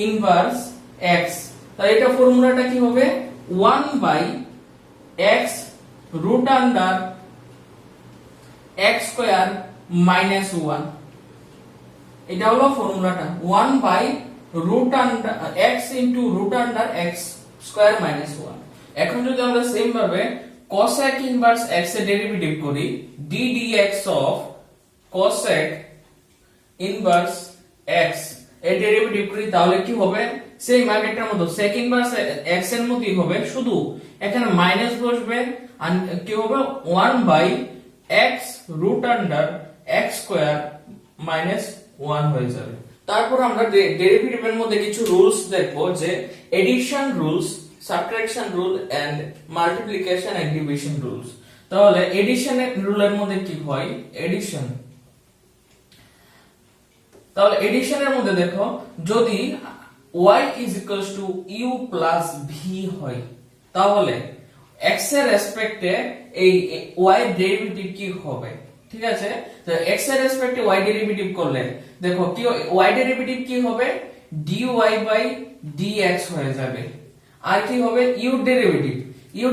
ইনভার্স x, তাহলে এটা ফর্মুলাটা কি হবে 1 by x √ x square minus 1, এটা হলো ফর্মুলাটা 1 by x into √ x square minus 1। এখন যদি আমরা সেম ভাবে cosec ইনভার্স x এর ডেরিভেটিভ করি, ddx of cosec inverse x এর ডেরিভেটিভ করি, তাহলে কি হবে সেম আগেরটার মতো sec ইনভার্স x এর মতই হবে, শুধু এখানে মাইনাস বসবে আর কি হবে 1 by x √ x square minus 1 হয়ে যাবে। তারপর আমরা ডেরিভেটিভের মধ্যে কিছু রুলস দেখবো, যে addition rules, subtraction rule and multiplication and division rules. তাহলে এডিশন রুলের মধ্যে কি হয়, এডিশন, তাহলে এডিশনের মধ্যে দেখো যদি y is equals to u plus v হয়, তাহলে x এর রেসপেক্টে এই y ডেরিভেটিভ কি হবে, ঠিক আছে, তো x এর রেসপেক্টে y ডেরিভেটিভ করলে দেখো কি y ডেরিভেটিভ কি হবে dy বাই dx হয়ে যাবে, আর কি হবে u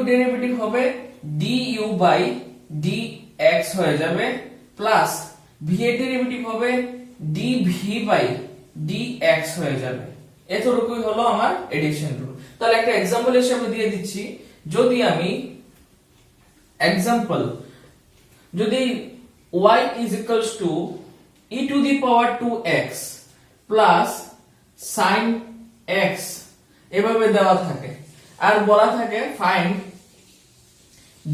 ডেরিভেটিভ হবে du বাই dx হয়ে যাবে, প্লাস v এর ডেরিভেটিভ হবে dv বাই dx হয়ে যাবে। এতটুকুই হলো আমার এডিশন রুল। তাহলে একটা एग्जांपल হিসেবে দিয়ে দিচ্ছি, যদি আমি एग्जांपल যদি y is equals to e to the power 2x plus sin x এভাবে দেওয়া থাকে, আর বলা থাকে find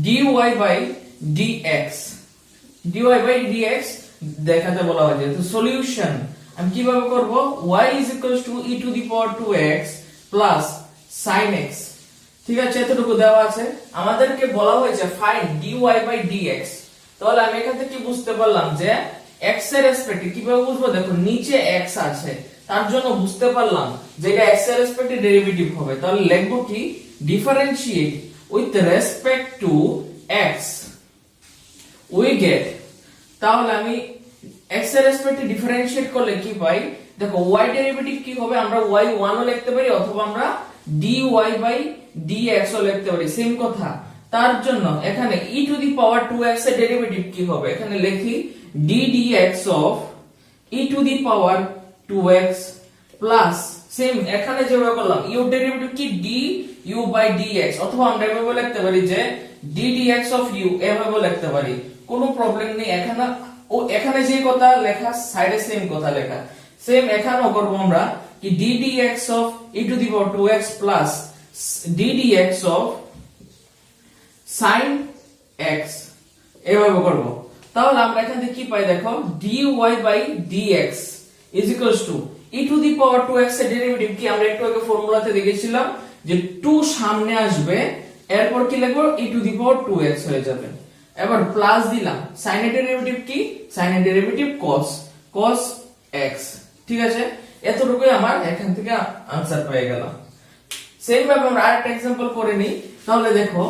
dy by dx, dy by dx দেখাতে বলা হয়েছে। তো সলিউশন আমি কিভাবে করব, y is equals to e to the power 2x plus sin x, ঠিক আছে, এতটুকু দেওয়া আছে, আমাদেরকে বলা হয়েছে find dy by dx। তাহলে আমি এখান থেকে বুঝতে পারলাম যে x এর রেসপেক্টে কিভাবে বুঝবো, দেখো নিচে x আছে, তার জন্য বুঝতে পারলাম যে এটা x এর রেসপেক্টে ডেরিভেটিভ হবে, তাহলে লিখবো কি differentiate with respect to x we get, তাহলে আমি x এর রেসপেক্টে ডিফারেন্সিয়েট করলে কি পাই, দেখো y ডেরিভেটিভ কি হবে, আমরা y1 ও লিখতে পারি অথবা আমরা dy বাই dx ও লিখতে পারি, সেম কথা। তার জন্য এখানে e two the power 2x এর ডেরিভেটিভ কি হবে, এখানে লিখি ddx of e two the power 2x plus same এখানে যেভাবে করলাম u ডেরিভেটিভ কি du বাই dx, অথবা আমরা এভাবে লিখতে পারি যে ddx অফ u, এভাবে লিখতে পারি, কোনো প্রবলেম নেই। এখানে যে কথা লেখা সাইডে সেম কথা লেখা, সেম এখানেও করব আমরা কি ddx of e two the power 2x plus ddx of sin x এভাবে করব। তাহলে আমরা এখান থেকে কি পাই, দেখো dy by dx is equals to e to the power 2x এর ডেরিভেটিভ কি আমরা একটু আগে ফর্মুলাতে দেখেছিলাম যে 2 সামনে আসবে, এরপর কি লিখব e to the power 2x হয়ে যাবে, এবার প্লাস দিলাম sin এর ডেরিভেটিভ কি, sin এর ডেরিভেটিভ cos x ঠিক আছে, এতটুকুই আমার এখান থেকে আনসার পেয়ে গেলাম। সেম ভাবে আমরা আরেকটা एग्जांपल করে নিই। তাহলে দেখো,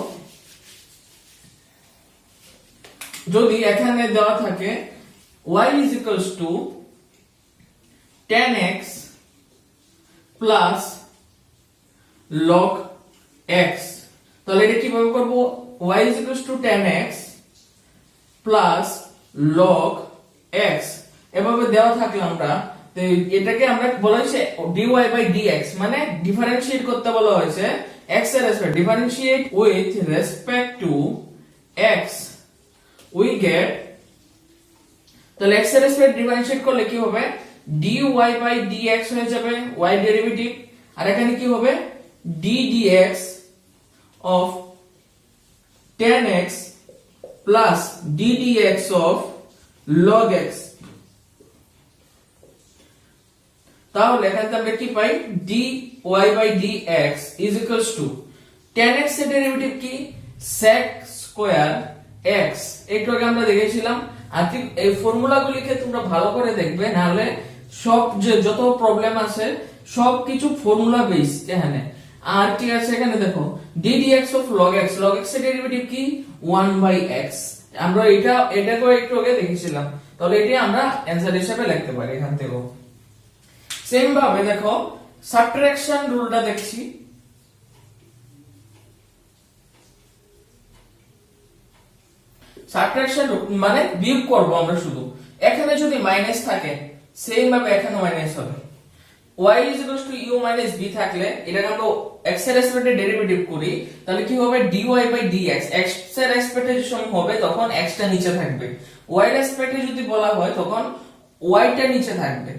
যদি এখানে দেওয়া থাকে y = tan x plus log x, তাহলে এটা কিভাবে করব? y = tan x plus log x এভাবে দেওয়া থাকলে আমরা তো এটাকে আমরা বলা হয়েছে dy/dx, মানে ডিফারেন্সিয়েট করতে বলা হয়েছে x এর respect, differentiate with respect to x we get, তাহলে x এর রেসপেক্ট ডিফারেন্সিয়েট করলে কি হবে? dy/dx হয়ে যাবে y ডেরিভেটিভ, আর এখানে কি হবে? ddx of tan x plus ddx of log x। তাহলে এখানে আমরা কি পাই? dy/dx is equals to tan x এর ডেরিভেটিভ কি? sec square x। একটু আগে আমরা দেখেছিলাম। আর ঠিক এই ফর্মুলাগুলিকে তোমরা ভালো করে দেখবে, না হলে সব যত প্রবলেম আছে সব কিছু ফর্মুলা বেস এখানে। আর ঠিক আছে, এখানে দেখো ddx of log x, log x এর ডেরিভেটিভ কি? 1/x। আমরা এটাকে একটু আগে দেখেছিলাম, তাহলে এটা আমরা অ্যানসার হিসেবে লিখতে পারি এখান থেকে। সেম ভাবে দেখো সাবট্রাকশন রুলটা দেখছি। সাবট্রাকশন মানে বিয়োগ করব আমরা শুধু। এখানে যদি মাইনাস থাকে সেম ভাবে এখানে মাইনাস হবে। y = u - b থাকলে এটাকে আমরা x এর রেসপেক্টে ডেরিভেটিভ করি, তাহলে কি হবে? dy/dx, x এর রেসপেক্টে যখন হবে তখন x টা নিচে থাকবে, y এর রেসপেক্টে যদি বলা হয় তখন y টা নিচে থাকবে।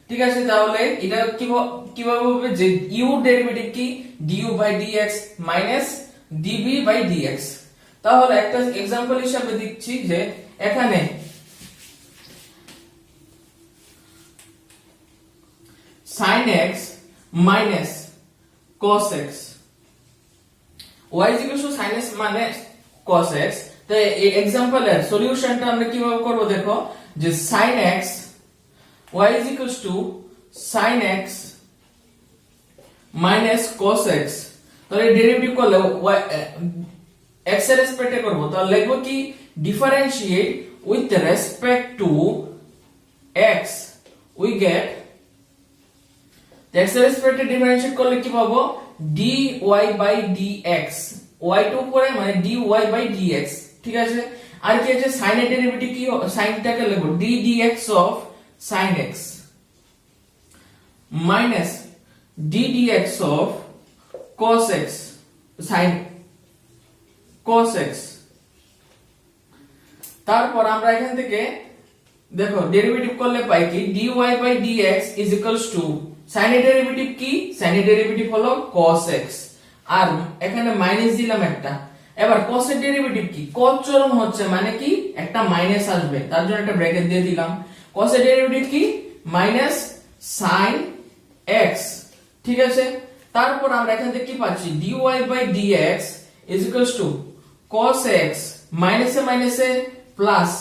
ঠিক আছে, তাহলে এটা কিভাবে হবে? যে u ডেরিভেটিভ কি? du/dx minus dv/dx। তাহলে একটা एग्जांपल হিসেবে দিচ্ছি যে এখানে sin x minus cos x, y = sin x minus cos x। তো এই एग्जांपल এর সলিউশনটা আমরা কিভাবে করব? দেখো যে sin x, y = sin x minus cos x, তাহলে ডেরিভেটিভ করলে x এর রেসপেক্টে করব, তাহলে লিখব কি? Differentiate with respect to x we get, x এর রেসপেক্টে ডিফারেন্সিয়েট করলে কি পাবো? dy/dx, y টু উপরে মানে dy/dx। ঠিক আছে, আর কি আছে? sin এর ডেরিভেটিভ কি? সাইনটাকে লিখব ddx of sin x minus ddx of cos x sin cos x। তারপর আমরা এখান থেকে দেখো ডেরিভেটিভ করলে পাই কি? dy/dx is equals to sin এর ডেরিভেটিভ কি? sin এর ডেরিভেটিভ হলো cos x, আর এখানে মাইনাস দিলাম একটা। এবার cos এর ডেরিভেটিভ কি? cos চরণ হচ্ছে মানে কি? একটা মাইনাস আসবে, তার জন্য একটা ব্র্যাকেট দিয়ে দিলাম। cos এর ডেরিভেটিভ কি? Minus sin x। ঠিক আছে, তারপর আমরা এখান থেকে কি পাচ্ছি? dy/dx is equals to cos x মাইনাসে মাইনাসে প্লাস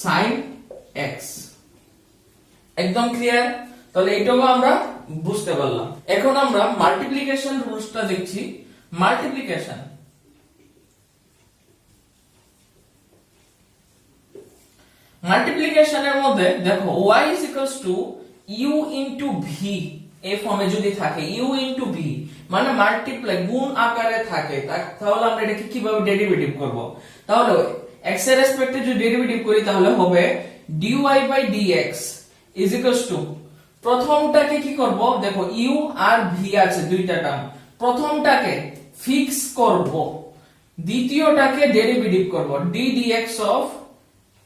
sin x। একদম ক্লিয়ার? তাহলে এটাও আমরা বুঝতে পারলাম। এখন আমরা মাল্টিপ্লিকেশন রুলসটা দেখছি। মাল্টিপ্লিকেশন, মাল্টিপ্লিকেশনের মধ্যে দেখো y = u * v এই ফর্মে যদি থাকে, u * v মানে মাল্টিপ্লাই গুণ আকারে থাকে, তাহলে আমরা এটাকে কিভাবে ডেরিভেটিভ করব? তাহলে x এর রেসপেক্টে যদি ডেরিভেটিভ করি তাহলে হবে dy/dx is equals to, প্রথমটাকে কি করব? দেখো u আর v আছে দুইটা টার্ম, প্রথমটাকে ফিক্স করব, দ্বিতীয়টাকে ডেরিভেটিভ করব ddx of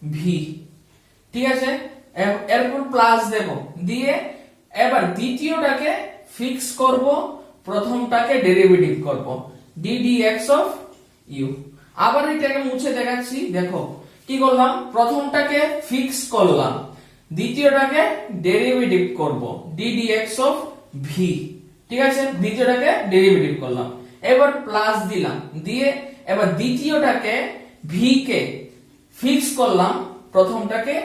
v। ঠিক আছে, এরপর প্লাস দেব, দিয়ে এবার দ্বিতীয়টাকে ফিক্স করব, প্রথমটাকে ডেরিভেটিভ করব ddx of u। আবার এটাকে মুছে দেখাচ্ছি। দেখো কি করলাম? প্রথমটাকে ফিক্স করলাম, দ্বিতীয়টাকে ডেরিভেটিভ করব ddx of v। ঠিক আছে, দ্বিতীয়টাকে ডেরিভেটিভ করলাম, এবার প্লাস দিলাম, দিয়ে এবার দ্বিতীয়টাকে v কে ফিক্স করলাম, প্রথমটাকে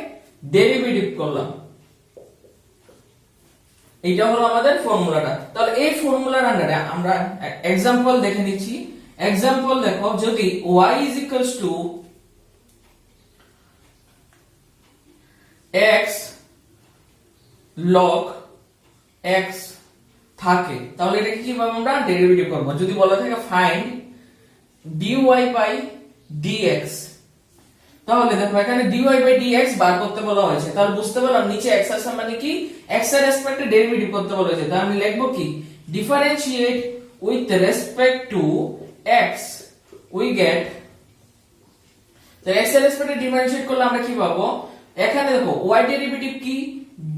ডেরিভেটিভ করলাম এইটা হলো আমাদের ফর্মুলাটা। তাহলে এই ফর্মুলার আন্ডারে আমরা एग्जांपल দেখে নিচ্ছি। एग्जांपल দেখো, যদি y x log x থাকে, তাহলে এটা কিভাবে আমরা ডেরিভেটিভ করব? যদি বলা থাকে ফাইন্ড dy বাই dx, তাহলে দেখো এখানে dy বাই dx বার করতে বলা হয়েছে। তাহলে বুঝতে পারলাম নিচে x আছে মানে কি x এর রেসপেক্টে ডেরিভেটিভ করতে বলা হয়েছে। তাহলে আমি লিখব কি differentiate with respect to x we get, তো x এর রেসপেক্টে ডিফারেন্সিয়েট করলে আমরা কি পাবো? এখানে দেখো y ডেরিভেটিভ কি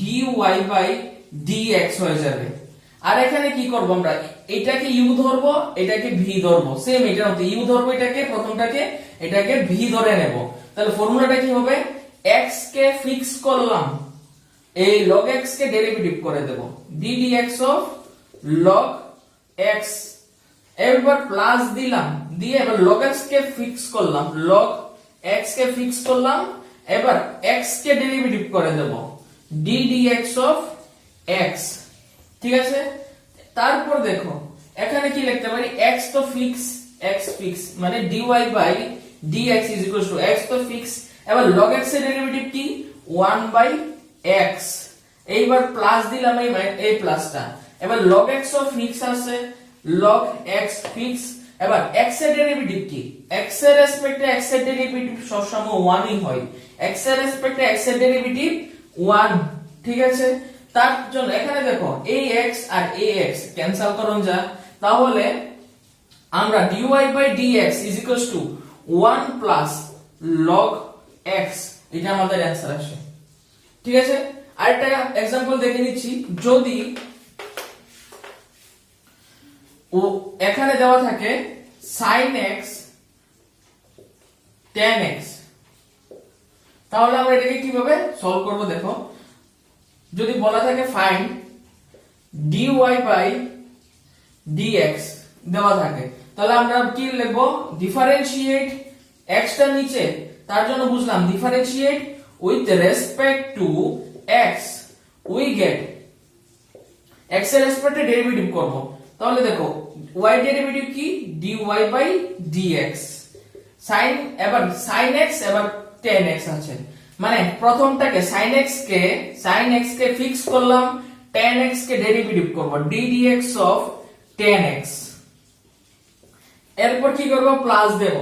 dy বাই dx হয়ে যাবে। আর এখানে কি করব আমরা? এটাকে u ধরবো, এটাকে v ধরবো, সেম এটার মতো u ধরবো, এটাকে প্রথমটাকে এটাকে v ধরে নেব। তাহলে ফর্মুলাটা কি হবে? x কে ফিক্স করলাম, এই log x কে ডেরিভেটিভ করে দেব, ddx অফ log x, এবার প্লাস দিলাম, দিয়ে এবার log x কে ফিক্স করলাম, log x কে ফিক্স করলাম, এবার x কে ডেরিভেটিভ করে দেব, ddx অফ x। ঠিক আছে, তারপর দেখো এখানে কি লিখতে পারি? x তো ফিক্স, x ফিক্স মানে dy by dx is equal to x তো ফিক্স, এবার log x এর ডেরিভেটিভ কি 1 বাই x, এইবার প্লাস দিলাম এই প্লাসটা, এবার log x ও ফিক্স আছে, log x ফিক্স, এবার x এর ডেরিভেটিভ কি? x এর রেসপেক্টে x এর ডেরিভেটিভ সবসময় 1 ই হয়, x এর রেসপেক্টে x এর ডেরিভেটিভ 1। ঠিক আছে, তার জন্য এখানে দেখো এই x আর এই x ক্যান্সেল করুন যা, তাহলে আমরা dy by dx is equals to 1 plus log x, এটা আমাদের অ্যানসার আসে। ঠিক আছে, আরেকটা एग्जांपल দেখে নিচ্ছি। যদি ও এখানে দেওয়া থাকে sin x tan x, তাহলে আমরা এটাকে কিভাবে সলভ করব? দেখো যদি বলা থাকে ফাইন্ড dy বাই dx দেওয়া থাকে, তাহলে আমরা কি লিখব? ডিফারেন্সিয়েট x টা নিচে, তার জন্য বুঝলাম differentiate with respect to x we get, x এর রেসপেক্টে ডেরিভেটিভ করব, তাহলে দেখো y ডেরিভেটিভ কি dy বাই dx, sin এবার sin x এবার tan x আছে, মানে প্রথমটাকে sin x কে ফিক্স করলাম, tan x কে ডেরিভেটিভ করব, ddx অফ tan x, এরপর কি করব? প্লাস দেব,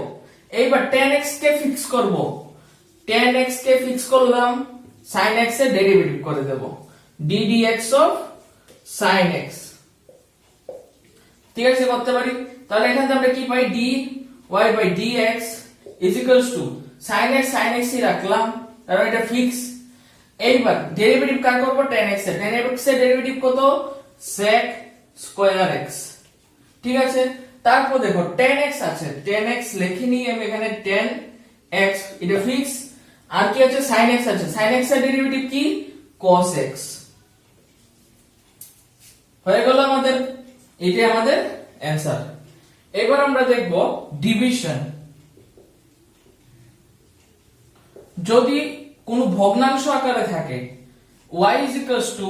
এইবার tan x কে ফিক্স করব, tan x কে ফিক্স করলাম, sin x এর ডেরিভেটিভ করে দেব, ddx অফ sin x। ঠিক আছে, করতে পারি। তাহলে এখানে আমরা কি পাই? dy by dx is equals to sin x ই রাখলাম, কারণ এটা ফিক্স। এইবার ডেরিভেটিভ কার করব? tan x এর, tan x এর ডেরিভেটিভ কত? sec square x। ঠিক আছে, তারপর দেখো tan x আছে, tan x লিখে নিই আমি এখানে, tan x এটা ফিক্স, আর কি আছে? sin x আছে, sin x এর ডেরিভেটিভ কি cos x। হয়ে গেল আমাদের, এটাই আমাদের অ্যানসার। এবার আমরা দেখব ডিভিশন। যদি কোনো ভগ্নাংশ আকারে থাকে y is equals to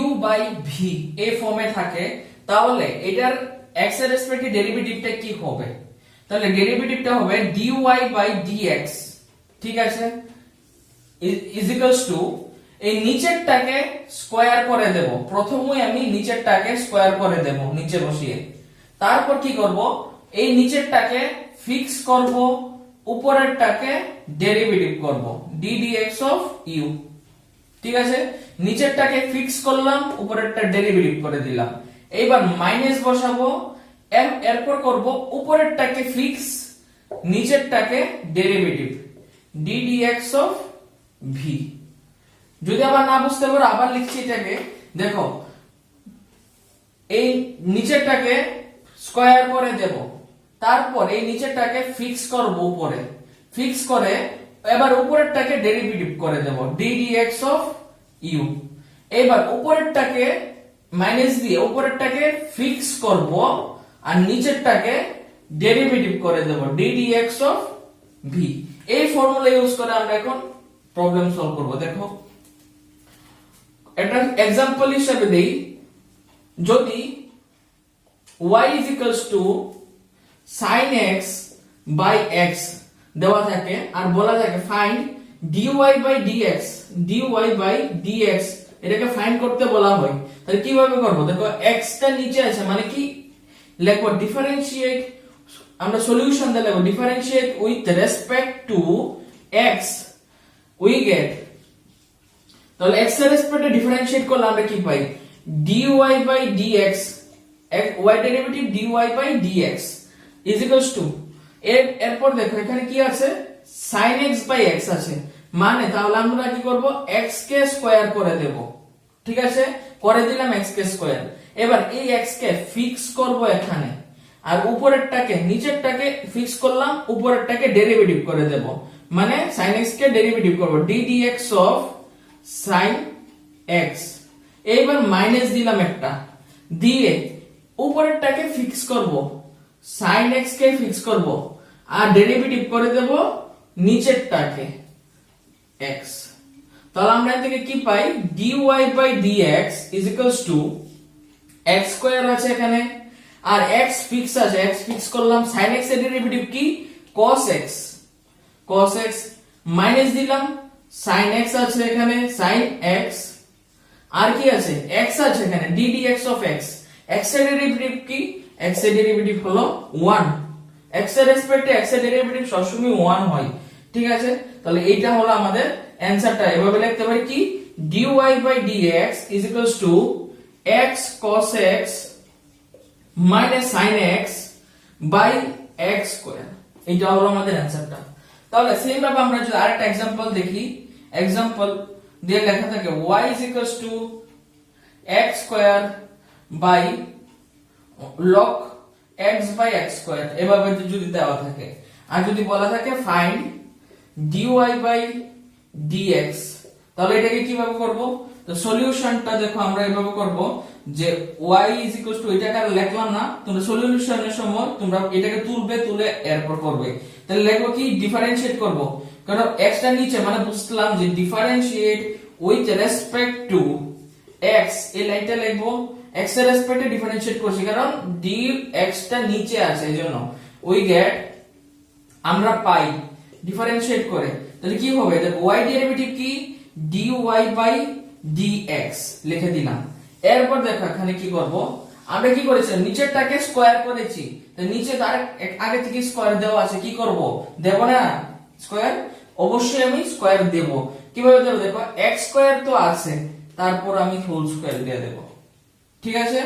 u by v এই ফর্মে থাকে, তাহলে এটার x এর রেসপেক্টে ডেরিভেটিভটা কি হবে? তাহলে ডেরিভেটিভটা হবে dy by dx। ঠিক আছে, is equals to এই নিচেরটাকে স্কয়ার করে দেব, প্রথমেই আমি নিচেরটাকে স্কয়ার করে দেব নিচে বসিয়ে, তারপর কি করব? এই নিচেরটাকে ফিক্স করব, উপরেরটাকে ডেরিভেটিভ করব, ddx অফ u। ঠিক আছে, নিচেরটাকে ফিক্স করলাম, উপরেরটা ডেরিভেটিভ করে দিলাম, এইবার মাইনাস বসাবো, এরপর করব উপরেরটাকে ফিক্স, নিচেরটাকে ডেরিভেটিভ, ddx অফ v। যদি আবার না বুঝতে পারো আবার লিখছি এটাকে, দেখো এই নিচেরটাকে স্কয়ার করে দেব, তারপর এই নিচেরটাকে ফিক্স করব উপরে, ফিক্স করে এবার উপরেরটাকে ডেরিভেটিভ করে দেব, ddx অফ u। এবার উপরেরটাকে মাইনাস দিয়ে উপরেরটাকে ফিক্স করব, আর নিচেরটাকে ডেরিভেটিভ করে দেব, ddx অফ v। এই ফর্মুলা ইউজ করে আমরা এখন প্রবলেম সলভ করব। দেখো একটা एग्जांपल হিসেবে দেই, যদি y is equals to sin x by x দেওয়া থাকে আর বলা থাকে find dy by dx, dy by dx এটাকে ফাইন্ড করতে বলা হয়, তাহলে কিভাবে করব? দেখো x টা নিচে আছে মানে কি লিখব ডিফারেন্সিয়েট, আমরা সলিউশন দিয়ে লিখব differentiate with respect to x we get, তাহলে x এর রেসপেক্টে ডিফারেন্সিয়েট করলে আমরা কি পাই dy by dx, y derivative dy by dx is equals to এরপর দেখো এখানে কি আছে sin x by x আছে, মানে তাহলে আমরা কি করব x কে স্কয়ার করে দেব, ঠিক আছে, করে দিলাম x কে স্কয়ার। এবার এই x কে ফিক্স করব এখানে, আর উপরেরটাকে নিচেরটাকে ফিক্স করলাম, উপরেরটাকে ডেরিভেটিভ করে দেব, মানে sin x কে ডেরিভেটিভ করব d dx of sin x। এইবার মাইনাস দিলাম একটা, দিয়ে উপরেরটাকে ফিক্স করব, sin x কে ফিক্স করব আর ডেরিভেটিভ করে দেব নিচেরটাকে x। তাহলে আমরা এখান থেকে কি পাই dy by dx is equals to x square আছে এখানে আর x ফিক্স আছে, x ফিক্স করলাম, sin x এর ডেরিভেটিভ কি cos x, cos x minus দিলাম sin x আছে এখানে sin x আর কি আছে x আছে এখানে d dx of x, x এর ডেরিভেটিভ কি x এর ডেরিভেটিভ হলো 1, x এর রেসপেক্টে x এর ডেরিভেটিভ সবসময় 1 হয়, ঠিক আছে। তাহলে এইটা হলো আমাদের অ্যানসারটা, এভাবে লিখতে পারি কি dy by dx is equals to x cos x minus sin x by x square, এইটা হলো আমাদের অ্যানসারটা। তাহলে সেম ভাবে আমরা যদি আরেকটা एग्जांपल দেখি, एग्जांपल দিয়ে লেখা থাকে y is equals to x square by log x by x square, এভাবে যদি দেওয়া থাকে, আর যদি বলা থাকে ফাইন্ড dy by dx, তাহলে এটাকে কিভাবে করব? তো সলিউশনটা দেখো আমরা এভাবে করব যে y is equals to এটাকে আর লিখলাম না, তোমরা সলিউশনের সময় তোমরা এটাকে তুলবে, তুলে এরপর করবে, তাহলে লিখবো কি ডিফারেন্সিয়েট করব, কারণ x টা নিচে মানে বুঝলাম যে differentiate with respect to x, এই লাইনটা লিখবো x এর রেসপেক্টে ডিফারেন্সিয়েট করছি কারণ dx টা নিচে আছে এজন্য, উই গেট আমরা পাই ডিফারেন্সিয়েট করে, তাহলে কি হবে দেখো y ডেরিভেটিভ কি dy by dx লিখে দিলাম। এরপর দেখো এখানে কি করব, আমরা কি করেছি নিচেরটাকে স্কয়ার করেছি, তো নিচে তার আগে থেকে স্কয়ার দেওয়া আছে, কি করব দেব না স্কয়ার, অবশ্যই আমি স্কয়ার দেব, কিভাবে দেব দেখো x স্কয়ার তো আছে, তারপর আমি হোল স্কয়ার দিয়ে দেব, ঠিক আছে।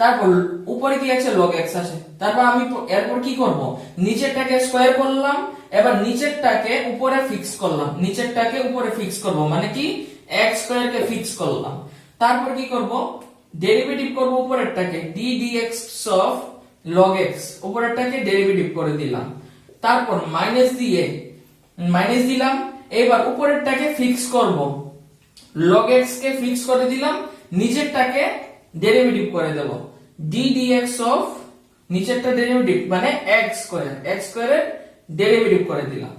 তারপর উপরে কি আছে log x আছে, তারপর আমি এরপর কি করব নিচেরটাকে স্কয়ার করলাম, এবার নিচেরটাকে উপরে ফিক্স করলাম, নিচেরটাকে উপরে ফিক্স করব মানে কি x স্কয়ার কে ফিক্স করলাম, তারপর কি করব ডেরিভেটিভ করব উপরেরটাকে d dx of log x, উপরেরটাকে ডেরিভেটিভ করে দিলাম, তারপর মাইনাস দিয়ে মাইনাস দিলাম, এবার উপরেরটাকে ফিক্স করব, log x কে ফিক্স করে দিলাম, নিচেরটাকে ডেরিভেটিভ করে দেব d dx of নিচেরটা ডেরিভেটিভ মানে x স্কয়ার, x স্কয়ারের ডেরিভেটিভ করে দিলাম,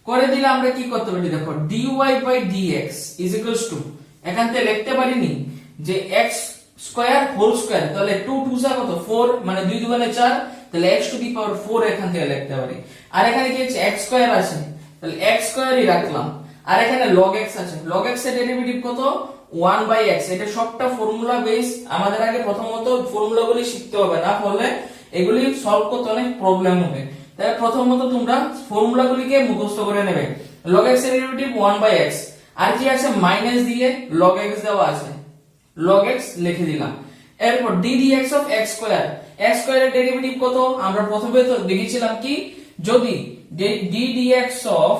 করে দিলে আমরা কি করতে পারি দেখো dy by dx is equals to, এখান থেকে লিখতে পারিনি যে x স্কয়ার হোল স্কয়ার, তাহলে 2 2 যা কত 4 মানে 2 2 মানে 4, তাহলে x টু দি পাওয়ার 4 এখান থেকে লিখতে পারি, আর এখানে কি আছে x স্কয়ার আছে, তাহলে x স্কয়ারই রাখলাম, আর এখানে log x আছে, log x এর ডেরিভেটিভ কত 1 by x, এটা সবটা ফর্মুলা বেস, আমাদের আগে প্রথমত ফর্মুলাগুলি শিখতে হবে, না হলে এগুলি সলভ করতে অনেক প্রবলেম হবে, তাই প্রথমত তোমরা ফর্মুলাগুলিকে মুখস্থ করে নেবে, log x এর ডেরিভেটিভ 1 by x, আর কি আছে মাইনাস দিয়ে log x দেওয়া আছে, log x লিখে দিলাম, এরপর d dx of x square, x স্কয়ারের ডেরিভেটিভ কত আমরা প্রথমে তো দেখেছিলাম কি যদি d dx of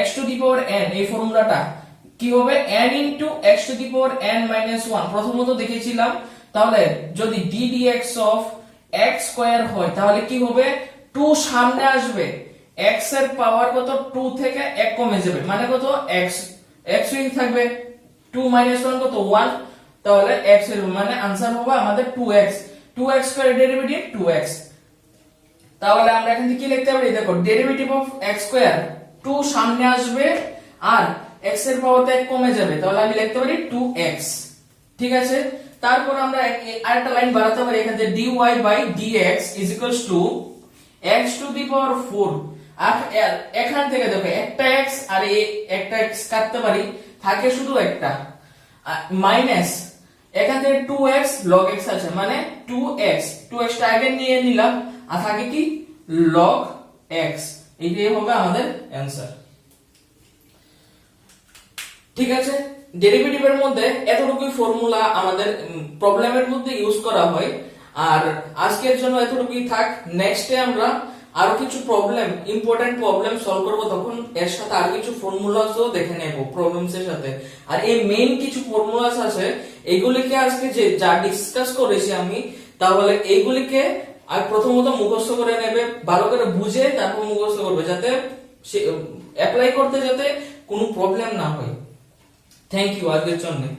x to the power n, এই ফর্মুলাটা কি হবে n into x to the power n minus 1 প্রথমত দেখেছিলাম, তাহলে যদি d dx of x square হয় তাহলে কি হবে 2 সামনে আসবে, x এর পাওয়ার কত 2 থেকে 1 কমে যাবে মানে কত x, x উইং থাকবে 2 minus 1 কত 1, তাহলে x এর মানে आंसर হবে আমাদের 2x, 2x square derivative 2x, তাহলে আমরা এখান থেকে কি লিখতে পারি দেখো ডেরিভেটিভ অফ x স্কয়ার 2 সামনে আসবে আর x এর পাওয়ার 1 কমে যাবে, তাহলে আমি লিখতে পারি 2x, ঠিক আছে, তারপর আমরা আরেকটা লাইন বাড়াতে পারি এখান থেকে dy by dx is equals to x to the power 4। এখান থেকে দেখো একটা x আর একটা x কাটতে পারি, থাকে শুধু একটা মাইনাস এখান থেকে 2x log x আছে, মানে 2x টা আগে নিয়ে নিলাম আর থাকে কি log x। এইটাই হবে আমাদের অ্যানসার। ঠিক আছে, ডেরিভেটিভের মধ্যে এতটুকুই ফর্মুলা আমাদের প্রবলেমের মধ্যে ইউজ করা হয়। আর আজকের জন্য এতটুকুই থাক। নেক্সটে আমরা আরো কিছু প্রবলেম, ইম্পর্টেন্ট প্রবলেম সলভ করব, তখন এর সাথে আর কিছু ফর্মুলাসও দেখে নেব প্রবলেমস এর সাথে। আর এই মেইন কিছু ফর্মুলাস আছে, এগুলিকে আজকে যে যা ডিসকাস করেছি আমি, তাহলে এইগুলিকে আর প্রথমত মুখস্থ করে নেবে, ভালো করে বুঝে তারপর মুখস্থ করবে, যাতে অ্যাপ্লাই করতে যাতে কোনো প্রবলেম না হয়। থ্যাংক ইউ আজকের জন্য।